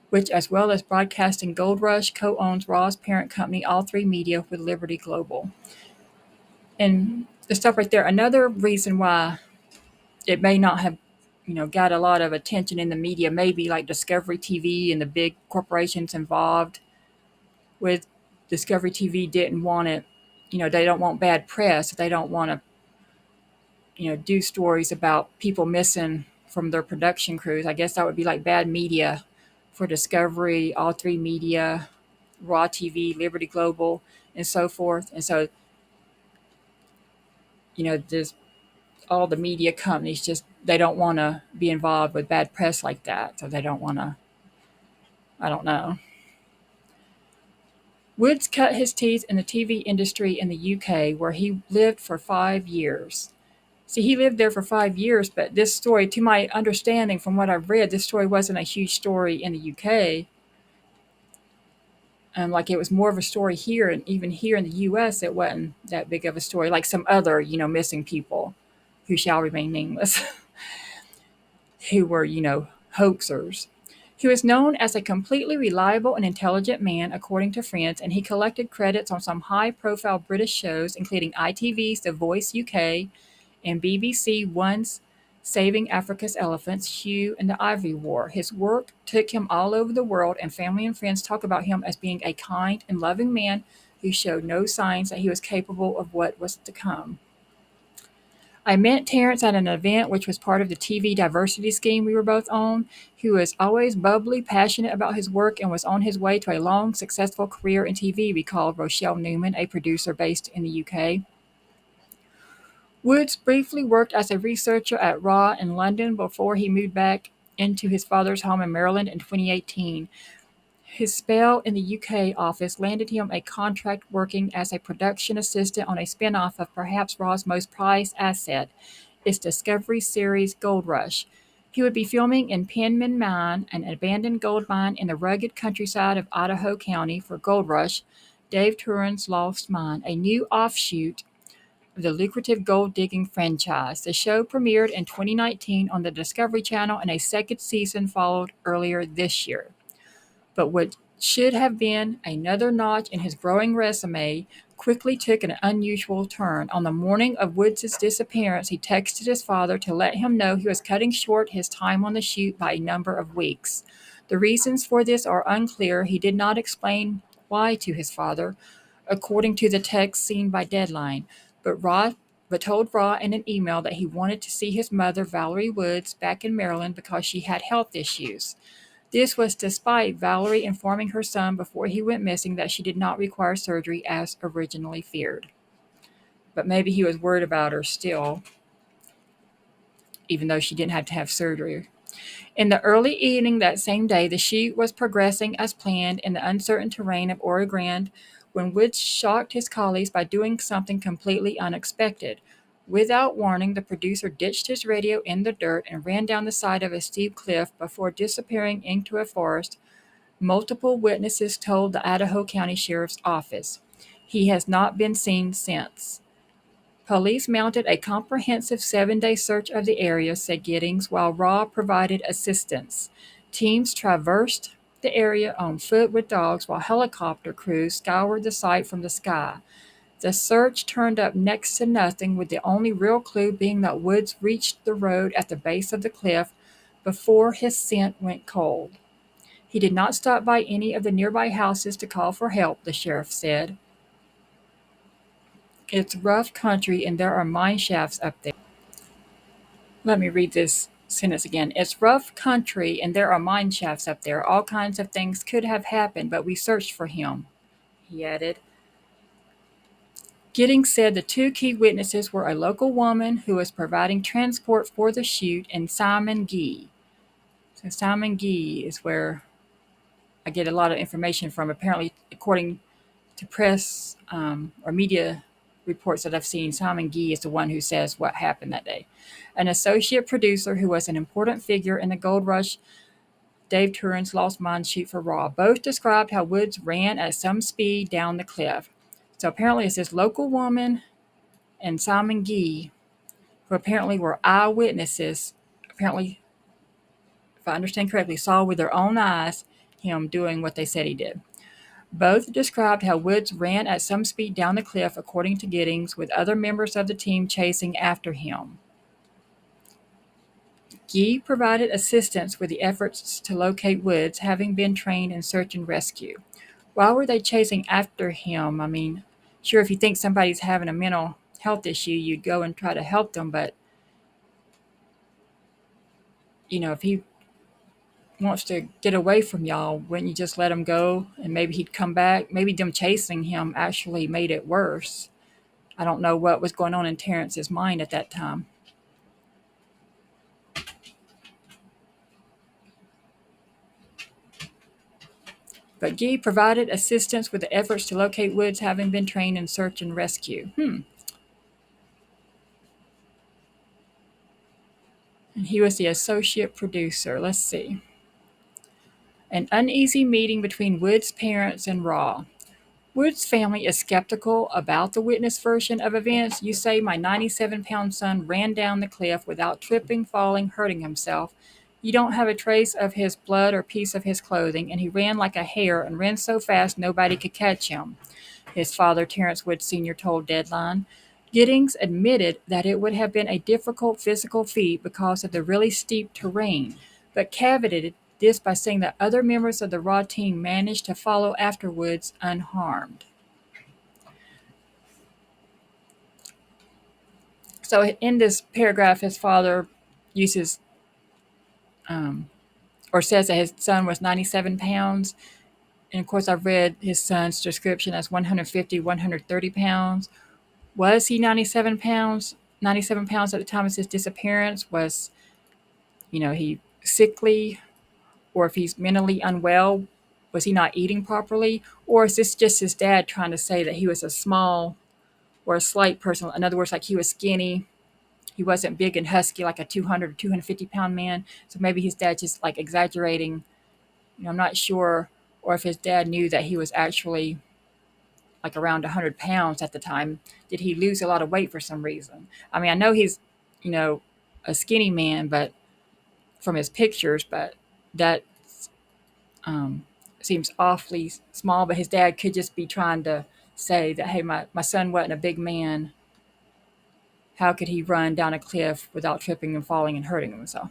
which, as well as Broadcasting Gold Rush, co-owns Raw's parent company, All Three Media, with Liberty Global. And the stuff right there, another reason why it may not have, got a lot of attention in the media, maybe like Discovery TV and the big corporations involved with Discovery TV didn't want it, they don't want bad press. They don't want to, do stories about people missing from their production crews. I guess that would be like bad media for Discovery, All Three Media, Raw TV, Liberty Global, and so forth. And so, there's all the media companies just they don't want to be involved with bad press like that. So they don't want to. I don't know. Woods cut his teeth in the TV industry in the UK, where he lived for 5 years. See, he lived there for 5 years, but this story, to my understanding from what I've read, this story wasn't a huge story in the UK. Like it was more of a story here, and even here in the US, it wasn't that big of a story, like some other, missing people who shall remain nameless, who were, hoaxers. He was known as a completely reliable and intelligent man, according to friends, and he collected credits on some high profile British shows, including ITV's The Voice UK and BBC One's Saving Africa's Elephants, Hugh and the Ivory War. His work took him all over the world, and family and friends talk about him as being a kind and loving man who showed no signs that he was capable of what was to come. I met Terrence at an event which was part of the TV diversity scheme we were both on. He was always bubbly, passionate about his work, and was on his way to a long, successful career in TV, recalled Rochelle Newman, a producer based in the UK. Woods briefly worked as a researcher at Raw in London before he moved back into his father's home in Maryland in 2018. His spell in the UK office landed him a contract working as a production assistant on a spin-off of perhaps Raw's most prized asset, its Discovery series Gold Rush. He would be filming in Penman Mine, an abandoned gold mine in the rugged countryside of Idaho County, for Gold Rush, Dave Turin's Lost Mine, a new offshoot of the lucrative gold digging franchise. The show premiered in 2019 on the Discovery Channel, and a second season followed earlier this year. But what should have been another notch in his growing resume quickly took an unusual turn. On the morning of Woods' disappearance, he texted his father to let him know he was cutting short his time on the shoot by a number of weeks. The reasons for this are unclear. He did not explain why to his father, according to the text seen by Deadline, but told Raw in an email that he wanted to see his mother, Valerie Woods, back in Maryland because she had health issues. This was despite Valerie informing her son before he went missing that she did not require surgery as originally feared. But maybe he was worried about her still, even though she didn't have to have surgery. In the early evening that same day, the shoot was progressing as planned in the uncertain terrain of Oro Grande when Woods shocked his colleagues by doing something completely unexpected. Without warning, the producer ditched his radio in the dirt and ran down the side of a steep cliff before disappearing into a forest, multiple witnesses told the Idaho County Sheriff's Office. He has not been seen since. Police mounted a comprehensive 7-day search of the area, said Giddings, while Raw provided assistance. Teams traversed the area on foot with dogs, while helicopter crews scoured the site from the sky. The search turned up next to nothing, with the only real clue being that Woods reached the road at the base of the cliff before his scent went cold. He did not stop by any of the nearby houses to call for help, the sheriff said. It's rough country and there are mine shafts up there. Let me read this sentence again. It's rough country and there are mine shafts up there. All kinds of things could have happened, but we searched for him, he added. Giddings said the two key witnesses were a local woman who was providing transport for the shoot and Simon Gee. So Simon Gee is where I get a lot of information from. Apparently, according to press or media reports that I've seen, Simon Gee is the one who says what happened that day. An associate producer who was an important figure in the Gold Rush Dave Turin's Lost Mine shoot for Raw. Both described how Woods ran at some speed down the cliff. So apparently it's this local woman and Simon Gee, who apparently were eyewitnesses, apparently, if I understand correctly, saw with their own eyes him doing what they said he did. Both described how Woods ran at some speed down the cliff, according to Giddings, with other members of the team chasing after him. Gee provided assistance with the efforts to locate Woods, having been trained in search and rescue. Why were they chasing after him? I mean, sure, if you think somebody's having a mental health issue, you'd go and try to help them, but, if he wants to get away from y'all, wouldn't you just let him go and maybe he'd come back? Maybe them chasing him actually made it worse. I don't know what was going on in Terrence's mind at that time. But Gee provided assistance with the efforts to locate Woods, having been trained in search and rescue. And he was the associate producer. Let's see. An uneasy meeting between Woods' parents and Raw. Wood's family is skeptical about the witness version of events. You say my 97-pound son ran down the cliff without tripping, falling, hurting himself. You don't have a trace of his blood or piece of his clothing, and he ran like a hare and ran so fast nobody could catch him, his father, Terrence Wood Sr., told Deadline. Giddings admitted that it would have been a difficult physical feat because of the really steep terrain, but caveated this by saying that other members of the Raw team managed to follow afterwards unharmed. So in this paragraph, his father uses or says that his son was 97 pounds. And of course, I've read his son's description as 150, 130 pounds. Was he 97 pounds? 97 pounds at the time of his disappearance? Was, he sickly? Or if he's mentally unwell, was he not eating properly? Or is this just his dad trying to say that he was a small or a slight person? In other words, like he was skinny. He wasn't big and husky like a 200 or 250-pound man. So maybe his dad just like exaggerating. I'm not sure. Or if his dad knew that he was actually like around 100 pounds at the time. Did he lose a lot of weight for some reason? I mean, I know he's, a skinny man, but from his pictures, but that seems awfully small. But his dad could just be trying to say that, hey, my son wasn't a big man. How could he run down a cliff without tripping and falling and hurting himself?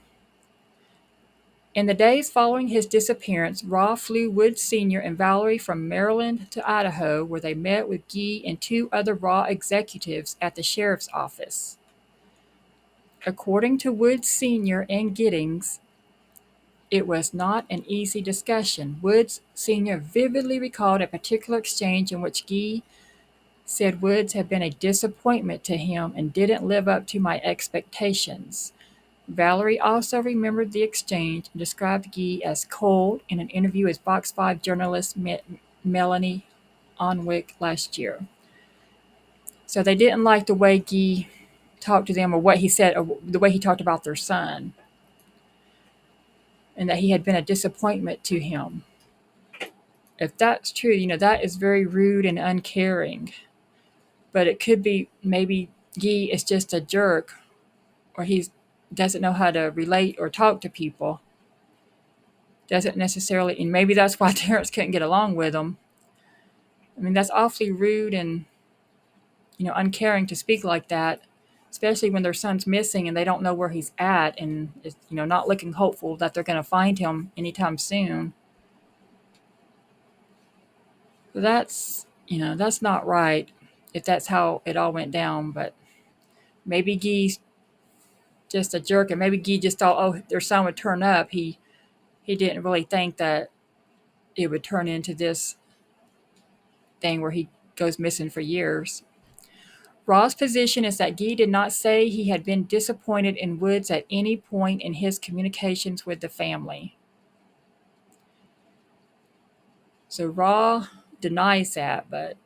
In the days following his disappearance, Raw flew Woods Sr. and Valerie from Maryland to Idaho, where they met with Gee and two other Raw executives at the sheriff's office. According to Woods Sr. and Giddings, it was not an easy discussion. Woods Sr. vividly recalled a particular exchange in which Gee said Woods had been a disappointment to him and didn't live up to my expectations. Valerie also remembered the exchange and described Gee as cold in an interview with Fox 5 journalist Melanie Onwick last year. So they didn't like the way Gee talked to them or what he said, or the way he talked about their son, and that he had been a disappointment to him. If that's true, that is very rude and uncaring. But it could be maybe Gee is just a jerk, or he doesn't know how to relate or talk to people. Doesn't necessarily, and maybe that's why Terrence couldn't get along with him. I mean, that's awfully rude and, uncaring to speak like that, especially when their son's missing and they don't know where he's at and is, not looking hopeful that they're going to find him anytime soon. So that's not right if that's how it all went down. But maybe Gee's just a jerk, and maybe Gee just thought, oh, their son would turn up. He didn't really think that it would turn into this thing where he goes missing for years. Raw's position is that Gee did not say he had been disappointed in Woods at any point in his communications with the family. So Raw denies that, but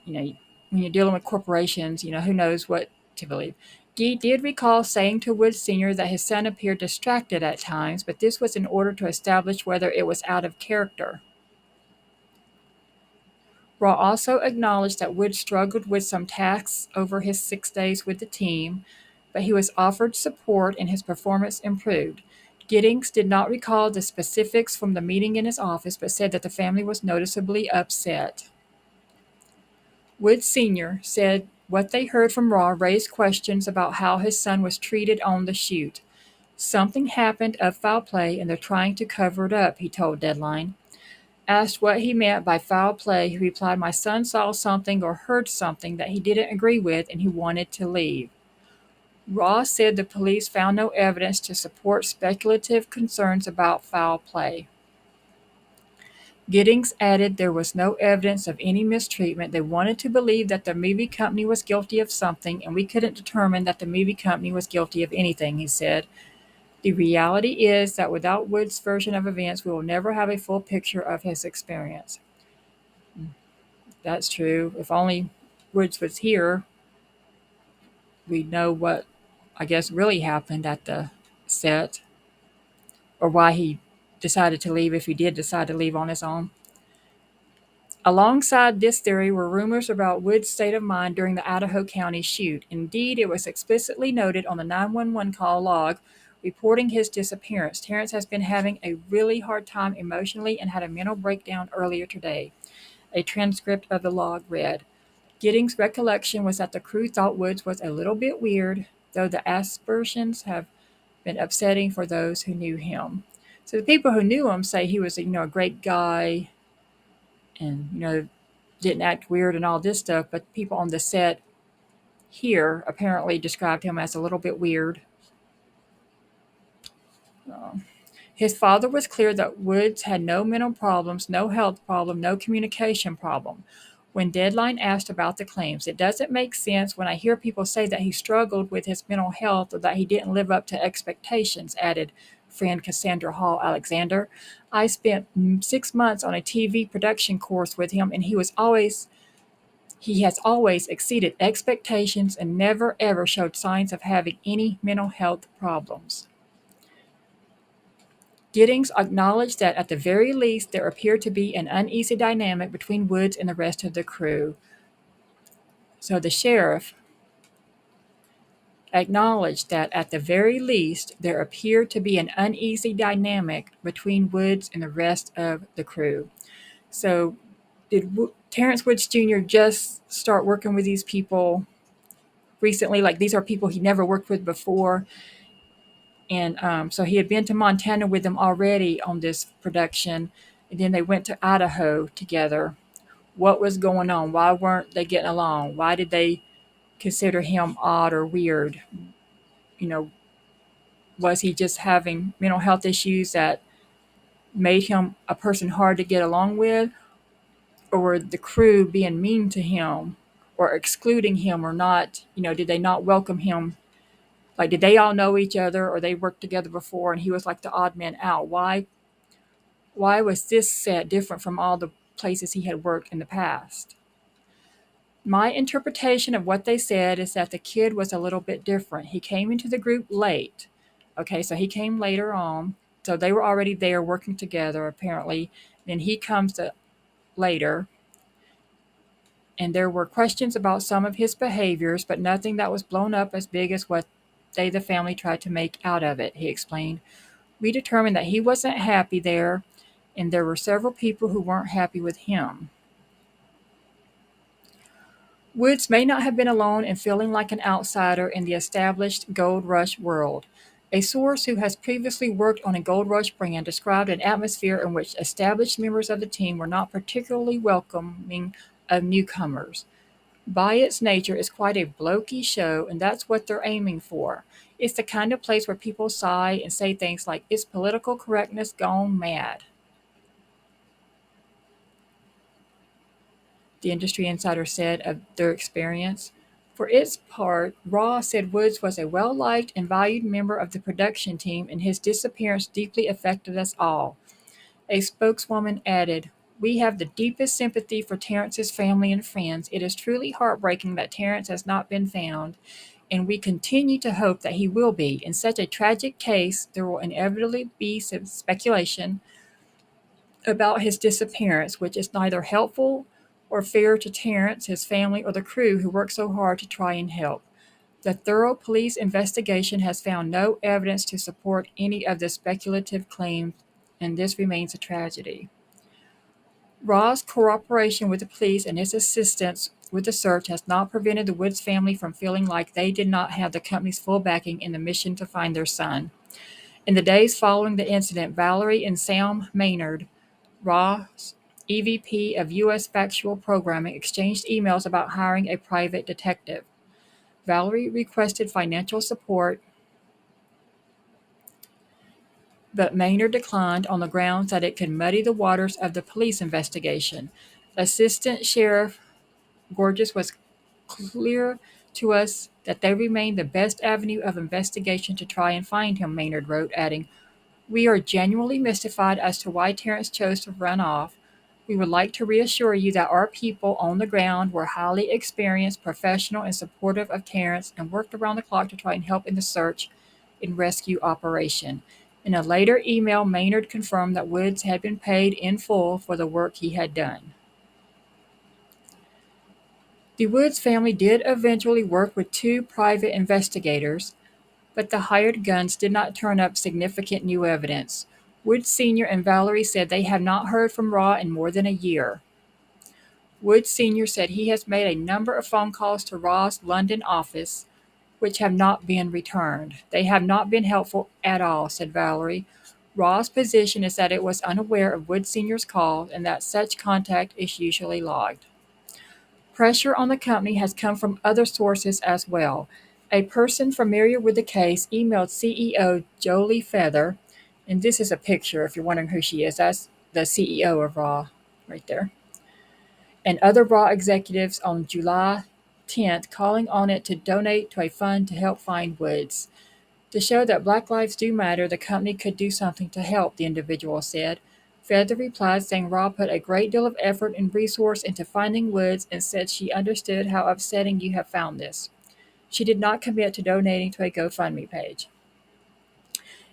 when you're dealing with corporations, who knows what to believe. He did recall saying to Wood Sr. that his son appeared distracted at times, but this was in order to establish whether it was out of character. Raw also acknowledged that Wood struggled with some tasks over his 6 days with the team, but he was offered support and his performance improved. Giddings did not recall the specifics from the meeting in his office, but said that the family was noticeably upset. Wood Sr. said what they heard from Raw raised questions about how his son was treated on the shoot. Something happened of foul play and they're trying to cover it up, he told Deadline. Asked what he meant by foul play, he replied, "My son saw something or heard something that he didn't agree with and he wanted to leave." Ross said the police found no evidence to support speculative concerns about foul play. Giddings added there was no evidence of any mistreatment. They wanted to believe that the movie company was guilty of something, and we couldn't determine that the movie company was guilty of anything, he said. The reality is that without Wood's version of events, we will never have a full picture of his experience. That's true. If only Woods was here, we'd know what, I guess, really happened at the set or why he decided to leave if he did decide to leave on his own. Alongside this theory were rumors about Wood's state of mind during the Idaho County shoot. Indeed, it was explicitly noted on the 911 call log reporting his disappearance. Terrence has been having a really hard time emotionally and had a mental breakdown earlier today. A transcript of the log read, Giddings' recollection was that the crew thought Woods was a little bit weird, though the aspersions have been upsetting for those who knew him. So the people who knew him say he was, a great guy and, didn't act weird and all this stuff, but people on the set here apparently described him as a little bit weird. His father was clear that Woods had no mental problems, no health problem, no communication problem. When Deadline asked about the claims, it doesn't make sense when I hear people say that he struggled with his mental health or that he didn't live up to expectations, added friend Cassandra Hall Alexander. I spent 6 months on a TV production course with him, and he has always exceeded expectations and never ever showed signs of having any mental health problems. Giddings acknowledged that at the very least there appeared to be an uneasy dynamic between Woods and the rest of the crew. So the sheriff acknowledged that at the very least there appeared to be an uneasy dynamic between Woods and the rest of the crew. So did Terrence Woods Jr. just start working with these people recently? Like these are people he never worked with before? And so he had been to Montana with them already on this production, and then they went to Idaho together. What was going on? Why weren't they getting along? Why did they consider him odd or weird? You know, was he just having mental health issues that made him a person hard to get along with? Or were the crew being mean to him or excluding him or not? Did they not welcome him? Like, did they all know each other or they worked together before and he was like the odd man out? Why was this set different from all the places he had worked in the past? My interpretation of what they said is that the kid was a little bit different. He came into the group late. Okay, so he came later on. So they were already there working together, apparently. Then he comes later. And there were questions about some of his behaviors, but nothing that was blown up as big as what the family, tried to make out of it, he explained. We determined that he wasn't happy there, and there were several people who weren't happy with him. Woods may not have been alone in feeling like an outsider in the established Gold Rush world. A source who has previously worked on a Gold Rush brand described an atmosphere in which established members of the team were not particularly welcoming of newcomers. By its nature, it's quite a blokey show, and that's what they're aiming for. It's the kind of place where people sigh and say things like, "It's political correctness gone mad," the industry insider said of their experience. For its part, Raw said Woods was a well-liked and valued member of the production team, and his disappearance deeply affected us all. A spokeswoman added, "We have the deepest sympathy for Terrence's family and friends. It is truly heartbreaking that Terrence has not been found. and we continue to hope that he will be. In such a tragic case, there will inevitably be some speculation about his disappearance, which is neither helpful or fair to Terrence, his family, or the crew who worked so hard to try and help. The thorough police investigation has found no evidence to support any of the speculative claims, and this remains a tragedy. Raw's cooperation with the police and his assistance with the search has not prevented the Woods family from feeling like they did not have the company's full backing in the mission to find their son. In the days following the incident, Valerie and Sam Maynard, Raw's EVP of U.S. Factual Programming, exchanged emails about hiring a private detective. Valerie requested financial support, but Maynard declined on the grounds that it could muddy the waters of the police investigation. Assistant Sheriff Gorges was clear to us that they remain the best avenue of investigation to try and find him, Maynard wrote, adding, "We are genuinely mystified as to why Terrence chose to run off. We would like to reassure you that our people on the ground were highly experienced, professional, and supportive of Terrence and worked around the clock to try and help in the search and rescue operation." In a later email, Maynard confirmed that Woods had been paid in full for the work he had done. The Woods family did eventually work with two private investigators, but the hired guns did not turn up significant new evidence. Woods Sr. and Valerie said they have not heard from Raw in more than a year. Woods Sr. said he has made a number of phone calls to Raw's London office, which have not been returned. They have not been helpful at all, said Valerie. Raw's position is that it was unaware of Woods Sr.'s calls and that such contact is usually logged. Pressure on the company has come from other sources as well. A person familiar with the case emailed CEO Jolie Feather, and this is a picture if you're wondering who she is. That's the CEO of Raw right there, and other Raw executives on July 10th, calling on it to donate to a fund to help find Woods. To show that Black lives do matter, the company could do something to help, the individual said. Feather replied saying Raw put a great deal of effort and resource into finding Woods and said she understood how upsetting you have found this. She did not commit to donating to a GoFundMe page.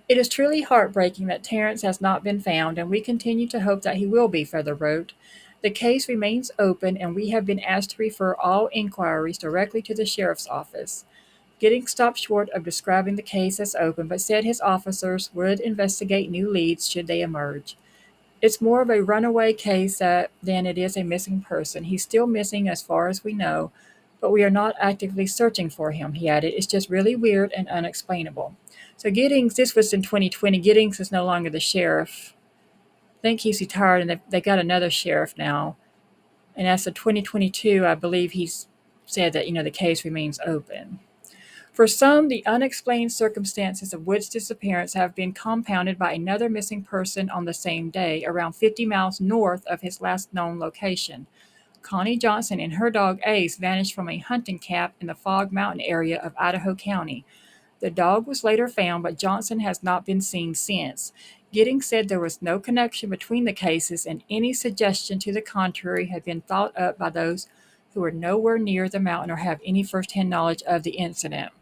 It is truly heartbreaking that Terrence has not been found, and we continue to hope that he will be, Feather wrote. The case remains open, and we have been asked to refer all inquiries directly to the sheriff's office. Giddings stopped short of describing the case as open, but said his officers would investigate new leads should they emerge. It's more of a runaway case than it is a missing person. He's still missing as far as we know, but we are not actively searching for him, he added. It's just really weird and unexplainable. So Giddings, this was in 2020. Giddings is no longer the sheriff. I think he's retired, and they got another sheriff now. And as of 2022, I believe he's said that, the case remains open. For some, the unexplained circumstances of Wood's disappearance have been compounded by another missing person on the same day, around 50 miles north of his last known location. Connie Johnson and her dog Ace vanished from a hunting camp in the Fog Mountain area of Idaho County. The dog was later found, but Johnson has not been seen since. Giddings said there was no connection between the cases, and any suggestion to the contrary had been thought up by those who were nowhere near the mountain or have any first-hand knowledge of the incident.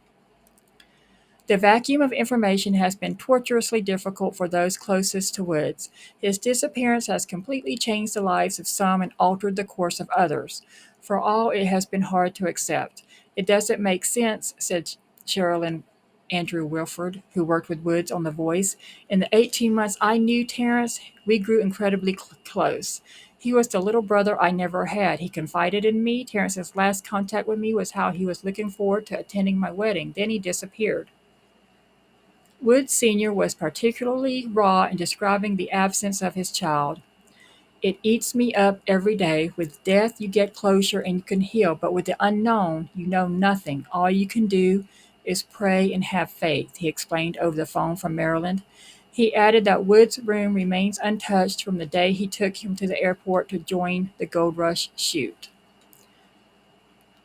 The vacuum of information has been tortuously difficult for those closest to Woods. His disappearance has completely changed the lives of some and altered the course of others. For all, it has been hard to accept. It doesn't make sense, said Sherilyn Andrew Wilford, who worked with Woods on The Voice. In the 18 months I knew Terrence, we grew incredibly close. He was the little brother I never had. He confided in me. Terrence's last contact with me was how he was looking forward to attending my wedding. Then he disappeared. Woods Sr. was particularly raw in describing the absence of his child. It eats me up every day. With death, you get closure and you can heal, but with the unknown, you know nothing. All you can do is pray and have faith, he explained over the phone from Maryland. He added that Woods' room remains untouched from the day he took him to the airport to join the Gold Rush shoot.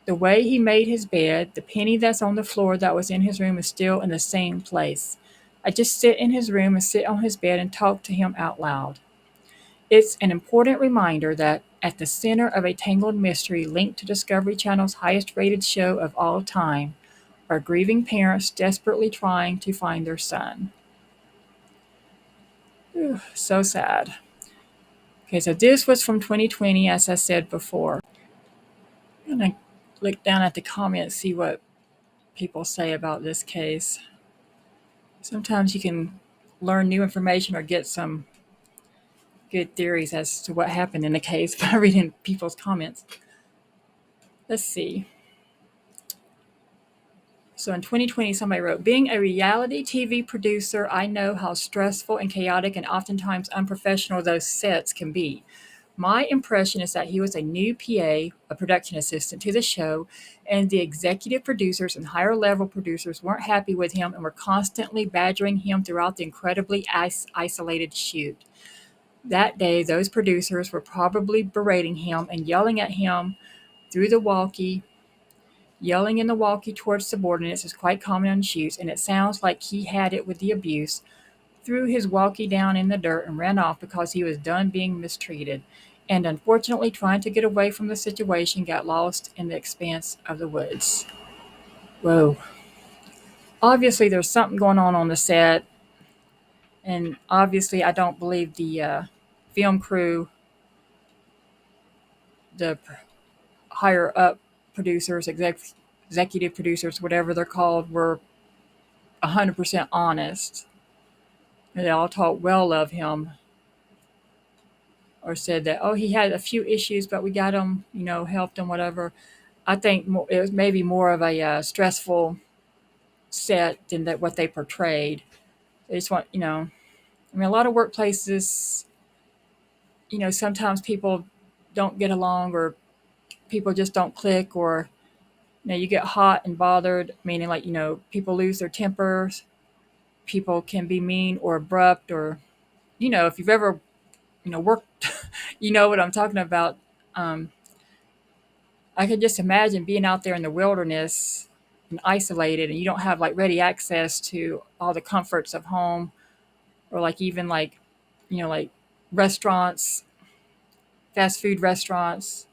The way he made his bed, the penny that's on the floor that was in his room is still in the same place. I just sit in his room and sit on his bed and talk to him out loud. It's an important reminder that at the center of a tangled mystery linked to Discovery Channel's highest rated show of all time are grieving parents desperately trying to find their son. Whew, so sad. Okay, so this was from 2020, as I said before. I'm going to look down at the comments, see what people say about this case. Sometimes you can learn new information or get some good theories as to what happened in the case by reading people's comments. Let's see. So in 2020, somebody wrote, being a reality TV producer, I know how stressful and chaotic and oftentimes unprofessional those sets can be. My impression is that he was a new PA, a production assistant to the show, and the executive producers and higher level producers weren't happy with him and were constantly badgering him throughout the incredibly isolated shoot. That day, those producers were probably berating him and yelling at him through the walkie. Yelling in the walkie towards subordinates is quite common on shoots, and it sounds like he had it with the abuse, threw his walkie down in the dirt and ran off because he was done being mistreated, and unfortunately trying to get away from the situation got lost in the expanse of the woods. Whoa. Obviously there's something going on the set, and obviously I don't believe the film crew, the higher up producers, executive producers, whatever they're called, were 100% honest. And they all talked well of him, or said that, oh, he had a few issues, but we got him, helped him, whatever. I think it was maybe more of a stressful set than that what they portrayed. They just want, I mean, a lot of workplaces, sometimes people don't get along, or people just don't click, or you get hot and bothered, meaning like, people lose their tempers, people can be mean or abrupt, or if you've ever worked, you know what I'm talking about. um, I could just imagine being out there in the wilderness and isolated, and you don't have like ready access to all the comforts of home, or like even like like restaurants, fast food restaurants.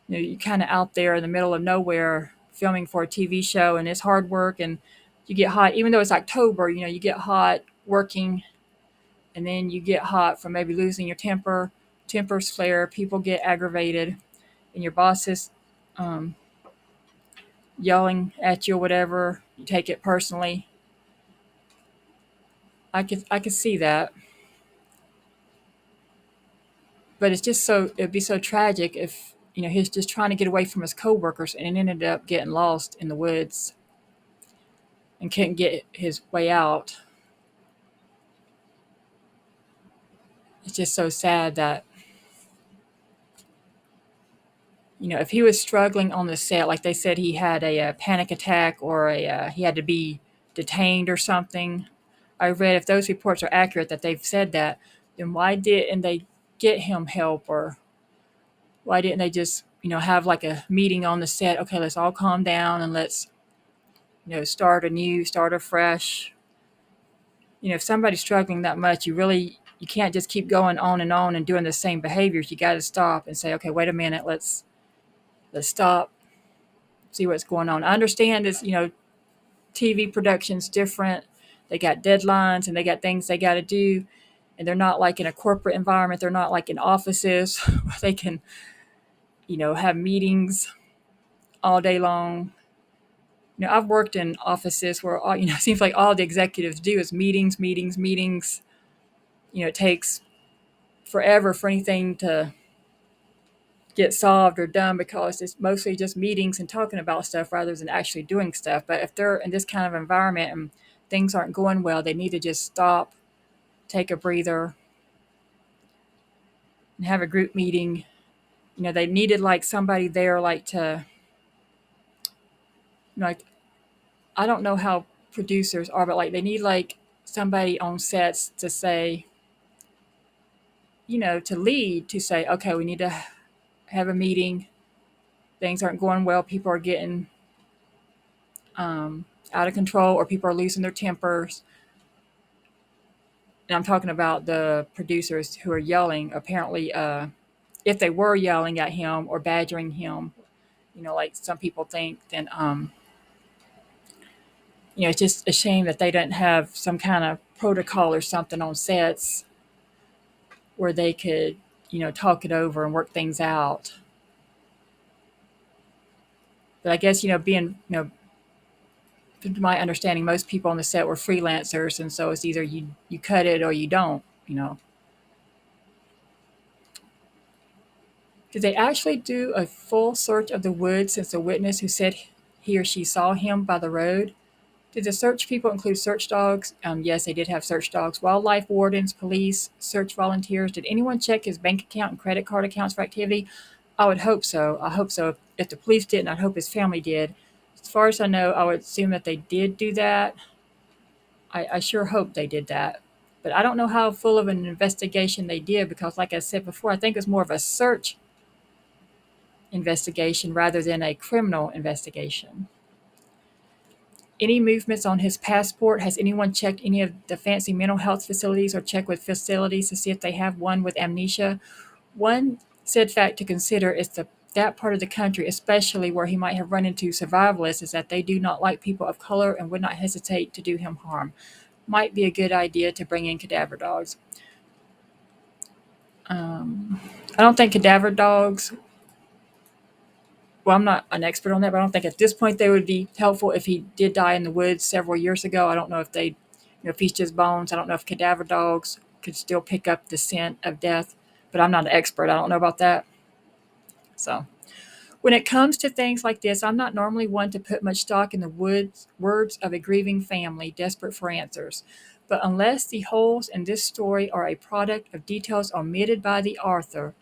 You're kind of out there in the middle of nowhere filming for a TV show, and it's hard work, and you get hot even though it's October. You get hot working, and then you get hot from maybe losing your tempers flare, people get aggravated, and your boss is um, yelling at you or whatever. You take it personally. I could see that, but it's just it'd be so tragic if he's just trying to get away from his coworkers and ended up getting lost in the woods and couldn't get his way out. It's just so sad that if he was struggling on the set, like they said he had a panic attack, or he had to be detained or something. I read, if those reports are accurate, that they've said that, then why didn't they get him help, or why didn't they just have like a meeting on the set? Okay, let's all calm down and let's start afresh. If somebody's struggling that much, you can't just keep going on and doing the same behaviors. You got to stop and say, okay, wait a minute, let's stop, see what's going on. I understand this, TV production's different. They got deadlines and they got things they got to do, and they're not like in a corporate environment. They're not like in offices where they can have meetings all day long. I've worked in offices where all, it seems like all the executives do is meetings, meetings, meetings. It takes forever for anything to get solved or done, because it's mostly just meetings and talking about stuff rather than actually doing stuff. But if they're in this kind of environment and things aren't going well, they need to just stop, take a breather, and have a group meeting. They needed like somebody there, like to, like, I don't know how producers are, but like they need like somebody on sets to say, to lead, to say, okay, we need to have a meeting. Things aren't going well. People are getting out of control, or people are losing their tempers. And I'm talking about the producers who are yelling. Apparently, if they were yelling at him or badgering him, like some people think, then It's just a shame that they didn't have some kind of protocol or something on sets where they could, talk it over and work things out. But I guess, being, to my understanding, most people on the set were freelancers, and so it's either you cut it or you don't. Did they actually do a full search of the woods since the witness who said he or she saw him by the road? Did the search people include search dogs? Yes, they did have search dogs. Wildlife wardens, police, search volunteers. Did anyone check his bank account and credit card accounts for activity? I would hope so. I hope so. If the police didn't, I'd hope his family did. As far as I know, I would assume that they did do that. I sure hope they did that. But I don't know how full of an investigation they did because, like I said before, I think it's more of a search investigation rather than a criminal investigation. Any movements on his passport? Has anyone checked any of the fancy mental health facilities or checked with facilities to see if they have one with amnesia? One said fact to consider is that part of the country, especially where he might have run into survivalists, is that they do not like people of color and would not hesitate to do him harm. Might be a good idea to bring in cadaver dogs. I don't think cadaver dogs. Well, I'm not an expert on that, but I don't think at this point they would be helpful if he did die in the woods several years ago. I don't know if if he's just bones. I don't know if cadaver dogs could still pick up the scent of death, but I'm not an expert. I don't know about that. So, when it comes to things like this, I'm not normally one to put much stock in the words of a grieving family desperate for answers. But unless the holes in this story are a product of details omitted by the author,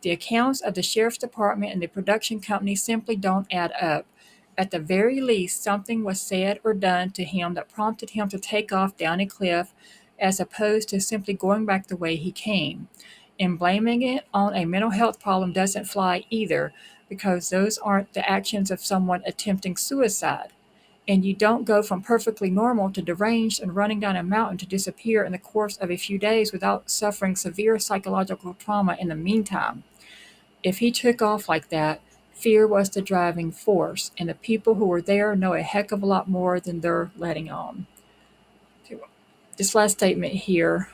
the accounts of the sheriff's department and the production company simply don't add up. At the very least, something was said or done to him that prompted him to take off down a cliff, as opposed to simply going back the way he came. And blaming it on a mental health problem doesn't fly either, because those aren't the actions of someone attempting suicide. And you don't go from perfectly normal to deranged and running down a mountain to disappear in the course of a few days without suffering severe psychological trauma in the meantime. If he took off like that, fear was the driving force, and the people who were there know a heck of a lot more than they're letting on. This last statement here,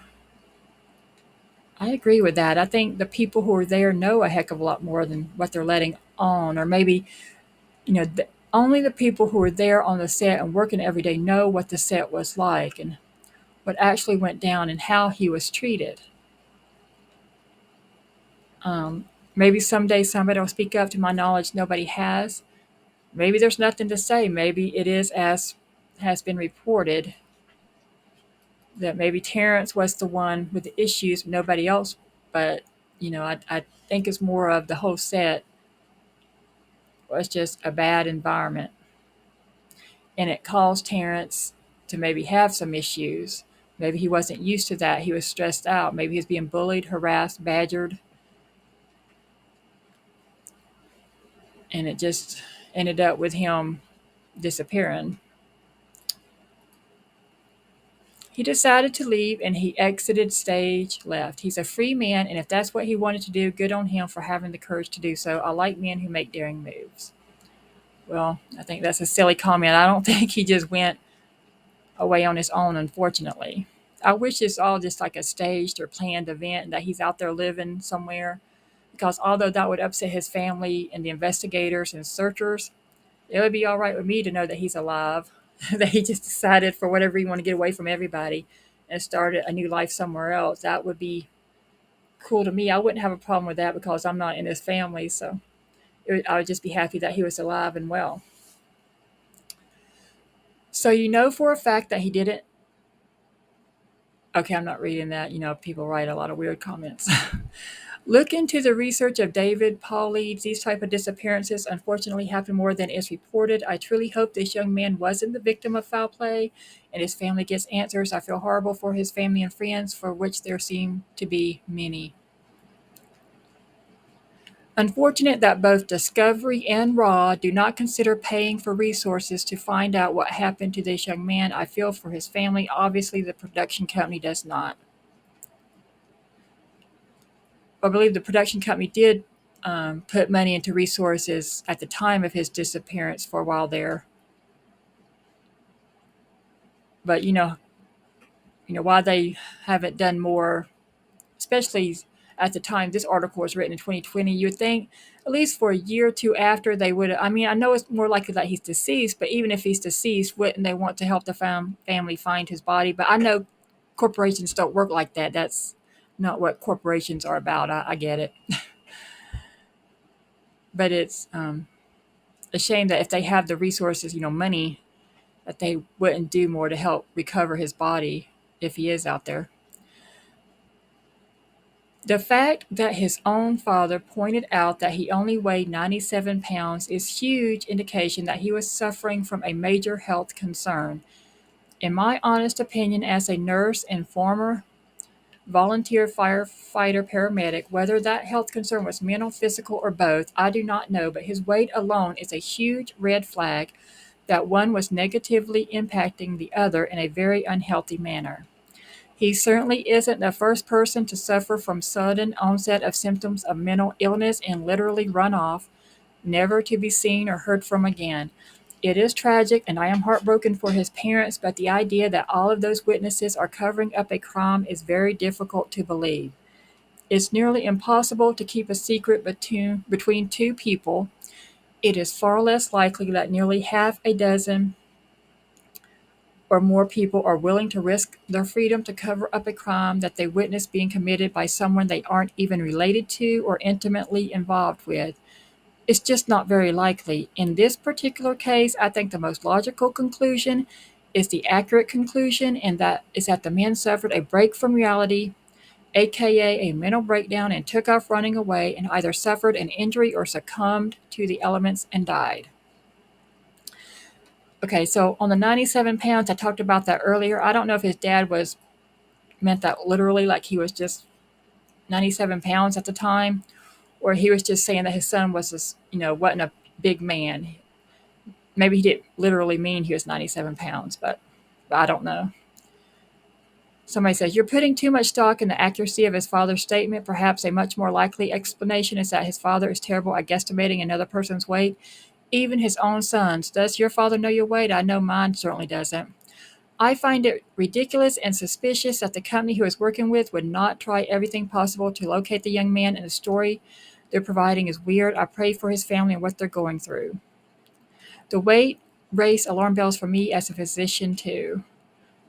I agree with that. I think the people who are there know a heck of a lot more than what they're letting on, or maybe, only the people who are there on the set and working every day know what the set was like and what actually went down and how he was treated. Um, Maybe someday somebody will speak up. To my knowledge, nobody has. Maybe there's nothing to say. Maybe it is as has been reported that maybe Terrence was the one with the issues, nobody else. But I think it's more of the whole set was just a bad environment, and it caused Terrence to maybe have some issues. Maybe he wasn't used to that. He was stressed out. Maybe he was being bullied, harassed, badgered, and it just ended up with him disappearing. He decided to leave and he exited stage left. He's a free man, and if that's what he wanted to do, good on him for having the courage to do so. I like men who make daring moves. Well, I think that's a silly comment. I don't think he just went away on his own, unfortunately. I wish it's all just like a staged or planned event and that he's out there living somewhere. Because although that would upset his family and the investigators and searchers, it would be all right with me to know that he's alive, that he just decided for whatever he wanted to get away from everybody and started a new life somewhere else. That would be cool to me. I wouldn't have a problem with that because I'm not in his family. So I would just be happy that he was alive and well. So you know for a fact that he didn't. Okay, I'm not reading that. People write a lot of weird comments. Look into the research of David Paul leads. These type of disappearances unfortunately happen more than is reported. I truly hope this young man wasn't the victim of foul play and his family gets answers. I feel horrible for his family and friends, for which there seem to be many. Unfortunate that both Discovery and Raw do not consider paying for resources to find out what happened to this young man. I feel for his family. Obviously, the production company does not. I believe the production company did put money into resources at the time of his disappearance for a while there. But why they haven't done more, especially at the time this article was written in 2020, you'd think at least for a year or two after they would. I mean, I know it's more likely that he's deceased, but even if he's deceased, wouldn't they want to help the family find his body? But I know corporations don't work like that. That's not what corporations are about. I get it, but it's a shame that if they have the resources, money, that they wouldn't do more to help recover his body if he is out there. The fact that his own father pointed out that he only weighed 97 pounds is huge indication that he was suffering from a major health concern. In my honest opinion, as a nurse and former volunteer firefighter paramedic, whether that health concern was mental, physical, or both, I do not know, but his weight alone is a huge red flag that one was negatively impacting the other in a very unhealthy manner. He certainly isn't the first person to suffer from sudden onset of symptoms of mental illness and literally run off, never to be seen or heard from again. It is tragic, and I am heartbroken for his parents, but the idea that all of those witnesses are covering up a crime is very difficult to believe. It's nearly impossible to keep a secret between two people. It is far less likely that nearly half a dozen or more people are willing to risk their freedom to cover up a crime that they witness being committed by someone they aren't even related to or intimately involved with. It's just not very likely. In this particular case, I think the most logical conclusion is the accurate conclusion, and that is that the man suffered a break from reality, aka a mental breakdown, and took off running away and either suffered an injury or succumbed to the elements and died. Okay, so on the 97 pounds, I talked about that earlier. I don't know if his dad was meant that literally, like he was just 97 pounds at the time, or he was just saying that his son was just, wasn't a big man. Maybe he didn't literally mean he was 97 pounds, but I don't know. Somebody says, you're putting too much stock in the accuracy of his father's statement. Perhaps a much more likely explanation is that his father is terrible at guesstimating another person's weight, even his own son's. Does your father know your weight? I know mine certainly doesn't. I find it ridiculous and suspicious that the company he was working with would not try everything possible to locate the young man, and the story they're providing is weird. I pray for his family and what they're going through. The weight raised alarm bells for me as a physician, too.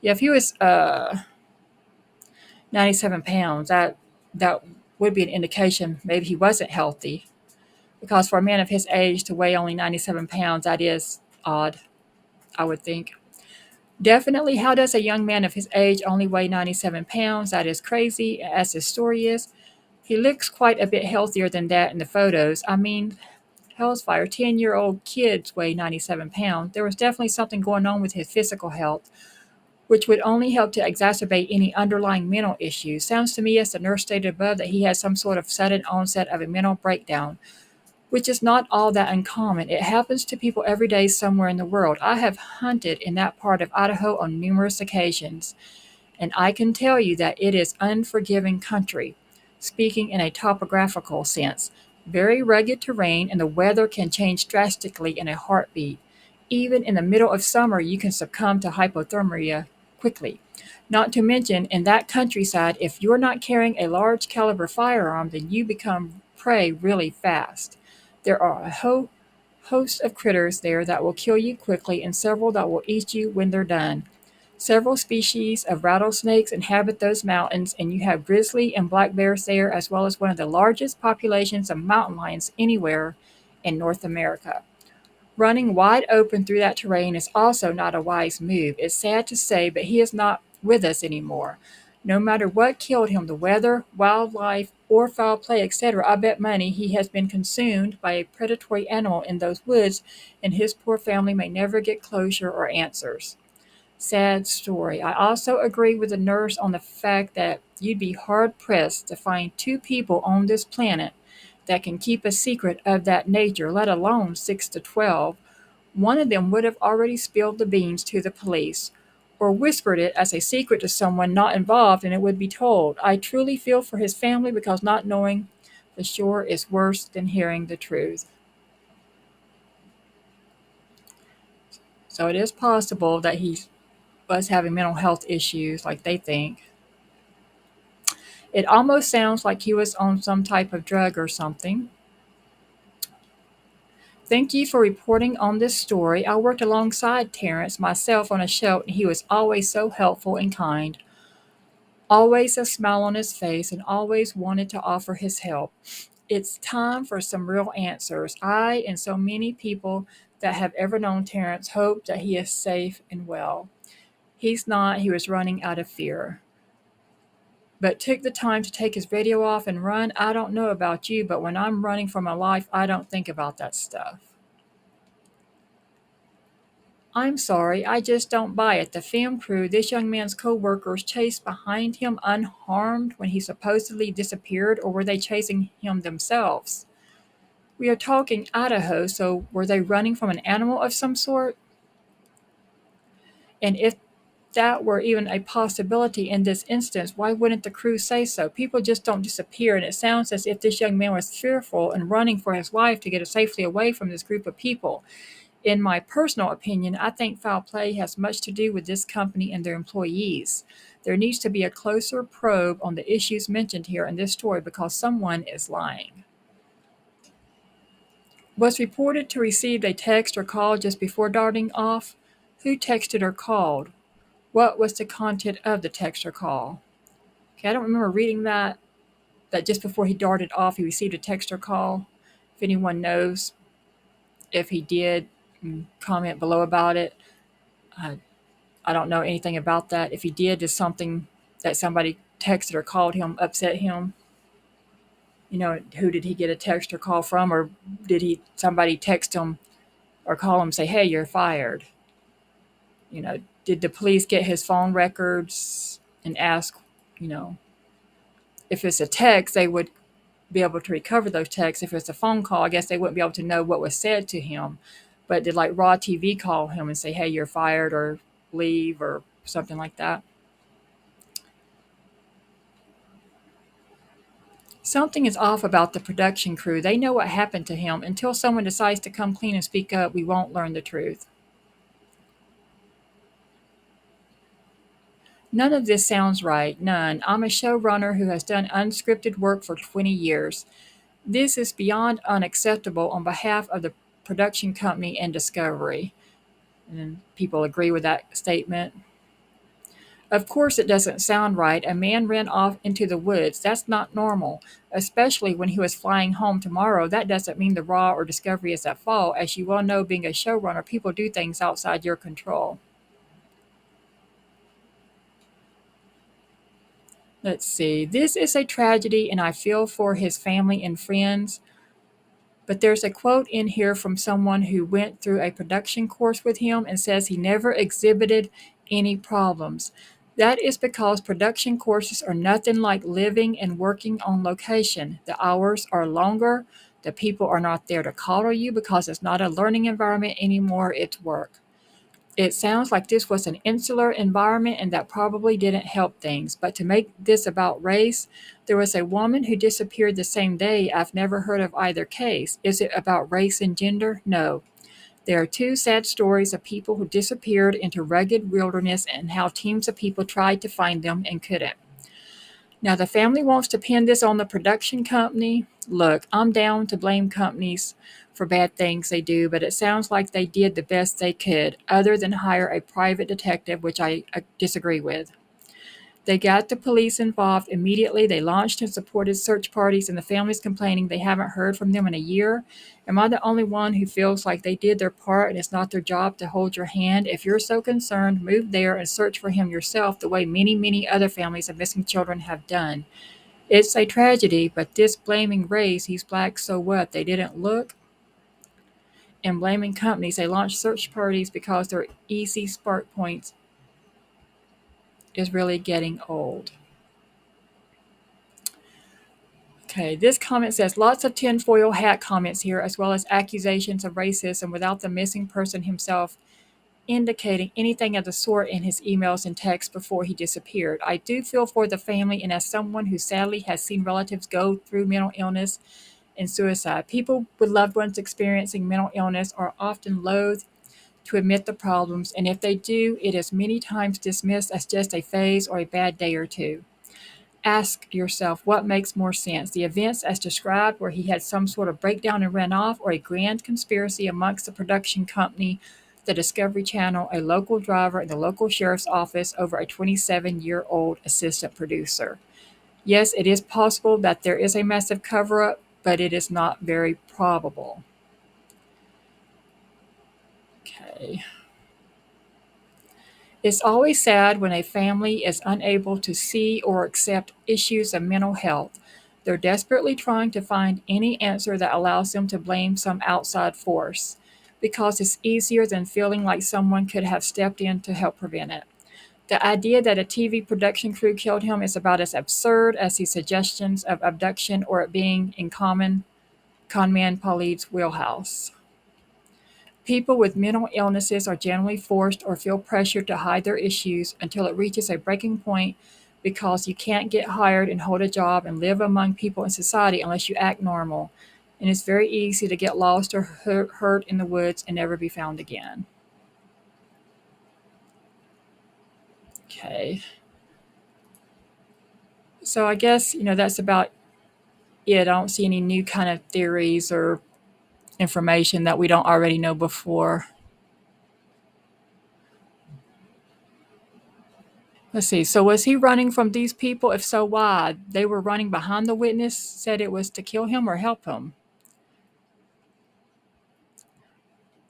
Yeah, if he was 97 pounds, that would be an indication maybe he wasn't healthy. Because for a man of his age to weigh only 97 pounds, that is odd, I would think. Definitely, how does a young man of his age only weigh 97 pounds? That is crazy, as his story is. He looks quite a bit healthier than that in the photos. I mean, hell's fire, 10-year-old kids weigh 97 pounds. There was definitely something going on with his physical health, which would only help to exacerbate any underlying mental issues. Sounds to me, as the nurse stated above, that he had some sort of sudden onset of a mental breakdown, which is not all that uncommon. It happens to people every day somewhere in the world. I have hunted in that part of Idaho on numerous occasions, and I can tell you that it is unforgiving country, speaking in a topographical sense. Very rugged terrain, and the weather can change drastically in a heartbeat. Even in the middle of summer, you can succumb to hypothermia quickly. Not to mention, in that countryside, if you're not carrying a large caliber firearm, then you become prey really fast. There are a host of critters there that will kill you quickly, and several that will eat you when they're done. Several species of rattlesnakes inhabit those mountains, and you have grizzly and black bears there, as well as one of the largest populations of mountain lions anywhere in North America. Running wide open through that terrain is also not a wise move. It's sad to say, but he is not with us anymore. No matter what killed him, the weather, wildlife, or foul play, etc., I bet money he has been consumed by a predatory animal in those woods, and his poor family may never get closure or answers. Sad story. I also agree with the nurse on the fact that you'd be hard pressed to find two people on this planet that can keep a secret of that nature, let alone 6 to 12. One of them would have already spilled the beans to the police, or whispered it as a secret to someone not involved, and it would be told. I truly feel for his family, because not knowing for sure is worse than hearing the truth. So it is possible that he was having mental health issues like they think. It almost sounds like he was on some type of drug or something. Thank you for reporting on this story. I worked alongside Terrence myself on a show, and he was always so helpful and kind, always a smile on his face, and always wanted to offer his help. It's time for some real answers. I and so many people that have ever known Terrence hope that he is safe and well. He's not, he was running out of fear. But took the time to take his radio off and run. I don't know about you, but when I'm running for my life, I don't think about that stuff. I'm sorry, I just don't buy it. The film crew, this young man's co-workers, chased behind him unharmed when he supposedly disappeared, or were they chasing him themselves? We are talking Idaho, so were they running from an animal of some sort? And if that were even a possibility in this instance, why wouldn't the crew say so? People just don't disappear, and it sounds as if this young man was fearful and running for his life to get safely away from this group of people. In my personal opinion, I think foul play has much to do with this company and their employees. There needs to be a closer probe on the issues mentioned here in this story because someone is lying. Was reported to receive a text or call just before darting off. Who texted or called? What was the content of the text or call? Okay, I don't remember reading that just before he darted off, he received a text or call. If anyone knows, if he did, comment below about it. Uh, I don't know anything about that. If he did, did something that somebody texted or called him upset him? Who did he get a text or call from, or did he somebody text him or call him say, "Hey, you're fired"? Did the police get his phone records and ask, you know, if it's a text, they would be able to recover those texts. If it's a phone call, I guess they wouldn't be able to know what was said to him. But did like Raw TV call him and say, "Hey, you're fired," or "leave," or something like that? Something is off about the production crew. They know what happened to him. Until someone decides to come clean and speak up, we won't learn the truth. None of this sounds right. None. I'm a showrunner who has done unscripted work for 20 years. This is beyond unacceptable on behalf of the production company and Discovery. And people agree with that statement. Of course, it doesn't sound right. A man ran off into the woods. That's not normal, especially when he was flying home tomorrow. That doesn't mean the Raw or Discovery is at fault. As you well know, being a showrunner, people do things outside your control. Let's see. This is a tragedy, and I feel for his family and friends. But there's a quote in here from someone who went through a production course with him and says he never exhibited any problems. That is because production courses are nothing like living and working on location. The hours are longer. The people are not there to coddle you because it's not a learning environment anymore, it's work. It sounds like this was an insular environment and that probably didn't help things. But to make this about race, there was a woman who disappeared the same day. I've never heard of either case. Is it about race and gender? No. There are two sad stories of people who disappeared into rugged wilderness and how teams of people tried to find them and couldn't. Now, the family wants to pin this on the production company. Look, I'm down to blame companies for bad things they do, but it sounds like they did the best they could, other than hire a private detective, which I disagree with. They got the police involved immediately. They launched and supported search parties, and the family's complaining they haven't heard from them in a year. Am I the only one who feels like they did their part and it's not their job to hold your hand? If you're so concerned, move there and search for him yourself the way many, many other families of missing children have done. It's a tragedy, but this blaming race, he's black, so what? They didn't look? And blaming companies, they launch search parties because they're easy spark points, is really getting old. Okay, this comment says lots of tinfoil hat comments here, as well as accusations of racism without the missing person himself indicating anything of the sort in his emails and texts before he disappeared. I do feel for the family, and as someone who sadly has seen relatives go through mental illness and suicide, people with loved ones experiencing mental illness are often loath to admit the problems, and if they do, it is many times dismissed as just a phase or a bad day or two. Ask yourself what makes more sense, the events as described, where he had some sort of breakdown and ran off, or a grand conspiracy amongst the production company, the Discovery Channel, a local driver, and the local sheriff's office over a 27-year-old assistant producer. Yes, it is possible that there is a massive cover up, but it is not very probable. Okay. It's always sad when a family is unable to see or accept issues of mental health. They're desperately trying to find any answer that allows them to blame some outside force, because it's easier than feeling like someone could have stepped in to help prevent it. The idea that a TV production crew killed him is about as absurd as the suggestions of abduction or it being in conman Paulitte's wheelhouse. People with mental illnesses are generally forced or feel pressured to hide their issues until it reaches a breaking point, because you can't get hired and hold a job and live among people in society unless you act normal. And it's very easy to get lost or hurt in the woods and never be found again. Okay. So I guess, that's about it. I don't see any new kind of theories or information that we don't already know before. Let's see. So was he running from these people? If so, why? They were running behind the witness, said it was to kill him or help him.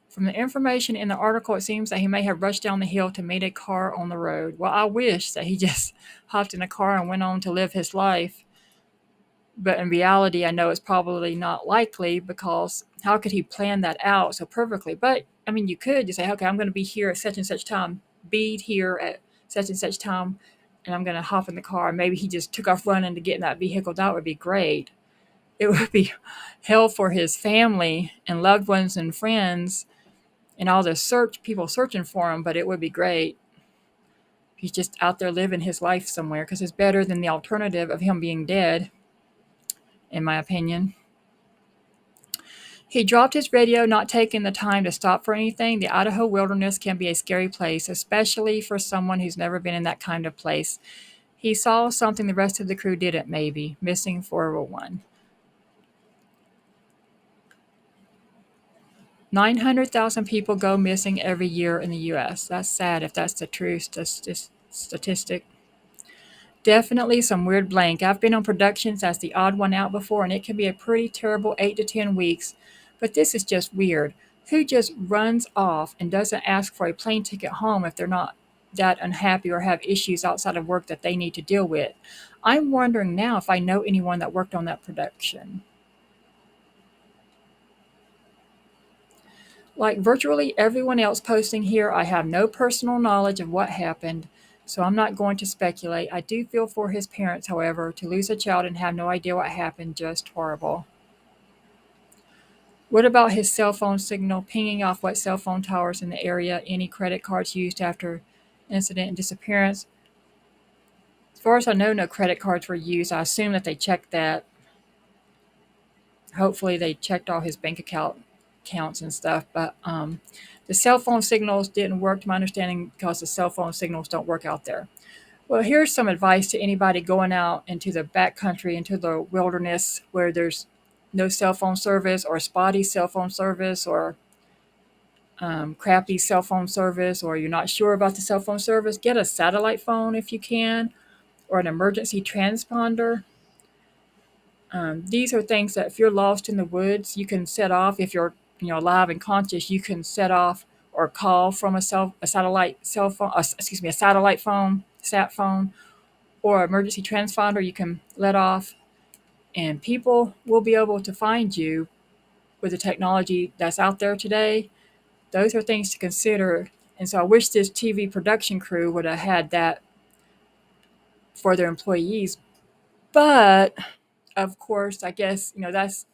From the information in the article, it seems that he may have rushed down the hill to meet a car on the road. Well, I wish that he just hopped in a car and went on to live his life. But in reality, I know it's probably not likely, because how could he plan that out so perfectly? But I mean, you could just say, okay, I'm going to be here at such and such time, be here at such and such time, and I'm going to hop in the car. Maybe he just took off running to get in that vehicle. That would be great. It would be hell for his family and loved ones and friends and all the people searching for him, but it would be great. He's just out there living his life somewhere, because it's better than the alternative of him being dead, in my opinion. He dropped his radio, not taking the time to stop for anything. The Idaho wilderness can be a scary place, especially for someone who's never been in that kind of place. He saw something the rest of the crew didn't, maybe. Missing 401. 900,000 people go missing every year in the U.S. That's sad if that's the true statistic. Definitely some weird blank. I've been on productions as the odd one out before, and it can be a pretty terrible 8 to 10 weeks. But this is just weird. Who just runs off and doesn't ask for a plane ticket home if they're not that unhappy or have issues outside of work that they need to deal with? I'm wondering now if I know anyone that worked on that production. Like virtually everyone else posting here, I have no personal knowledge of what happened, so I'm not going to speculate. I do feel for his parents, however. To lose a child and have no idea what happened, just horrible. What about his cell phone signal pinging off what cell phone towers in the area? Any credit cards used after incident and disappearance? As far as I know, no credit cards were used. I assume that they checked that. Hopefully they checked all his bank accounts and stuff. But the cell phone signals didn't work, to my understanding, because the cell phone signals don't work out there. Well, here's some advice to anybody going out into the backcountry, into the wilderness, where there's no cell phone service, or spotty cell phone service, or crappy cell phone service, or you're not sure about the cell phone service. Get a satellite phone if you can, or an emergency transponder. These are things that if you're lost in the woods, you can set off. If you're alive and conscious, you can set off or call from a satellite cell phone. A satellite phone, sat phone, or emergency transponder. You can let off, and people will be able to find you with the technology that's out there today. Those are things to consider. And so I wish this TV production crew would have had that for their employees. But of course, I guess that's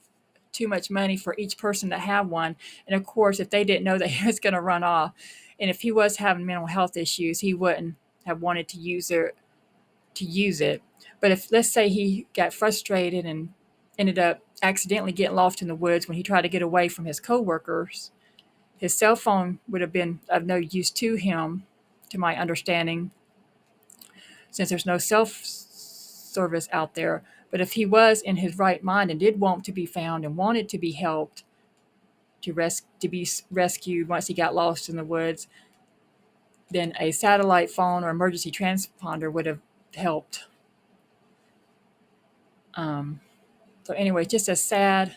too much money for each person to have one. And of course, if they didn't know that he was going to run off, and if he was having mental health issues, he wouldn't have wanted to use it. But if, let's say, he got frustrated and ended up accidentally getting lost in the woods when he tried to get away from his coworkers, His cell phone would have been of no use to him, to my understanding, since there's no cell service out there. But if he was in his right mind and did want to be found and wanted to be helped to be rescued once he got lost in the woods, then a satellite phone or emergency transponder would have helped. Um, so anyway, just a sad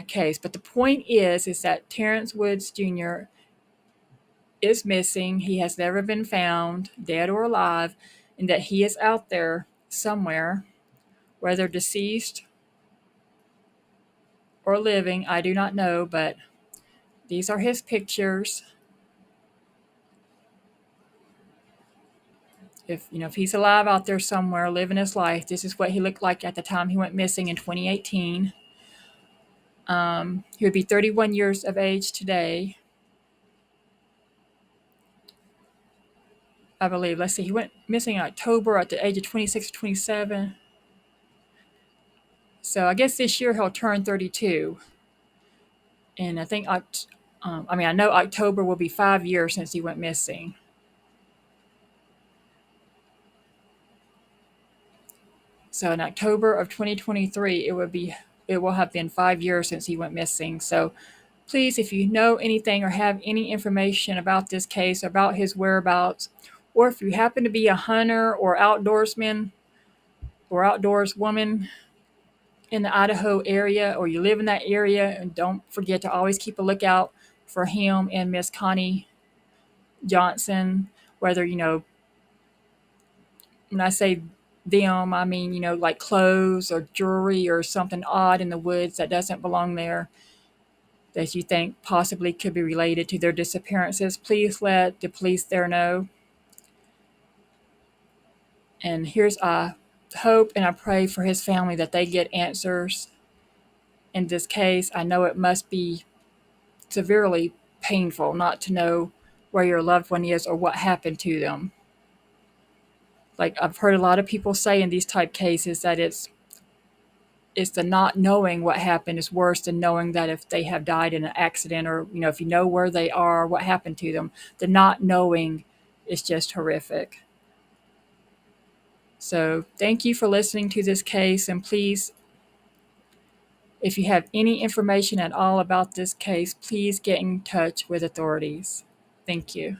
case. But the point is that Terrence Woods Jr. is missing. He has never been found, dead or alive, and that he is out there somewhere, whether deceased or living, I do not know, but these are his pictures. If he's alive out there somewhere living his life, this is what he looked like at the time he went missing in 2018. He would be 31 years of age today, I believe. Let's see, he went missing in October at the age of 26 or 27. So I guess this year he'll turn 32. And I think, I know October will be 5 years since he went missing. So in October of 2023, it will have been 5 years since he went missing. So please, if you know anything or have any information about this case, about his whereabouts, or if you happen to be a hunter or outdoorsman or outdoors woman in the Idaho area, or you live in that area, and don't forget to always keep a lookout for him and Miss Connie Johnson. Whether, when I say them, I mean, like clothes or jewelry or something odd in the woods that doesn't belong there, that you think possibly could be related to their disappearances. Please let the police there know. And here's I hope and I pray for his family that they get answers in this case. I know it must be severely painful not to know where your loved one is or what happened to them. Like I've heard a lot of people say in these type cases that it's the not knowing what happened is worse than knowing that if they have died in an accident, or if you know where they are, what happened to them. The not knowing is just horrific. So thank you for listening to this case, and please, if you have any information at all about this case, please get in touch with authorities. Thank you.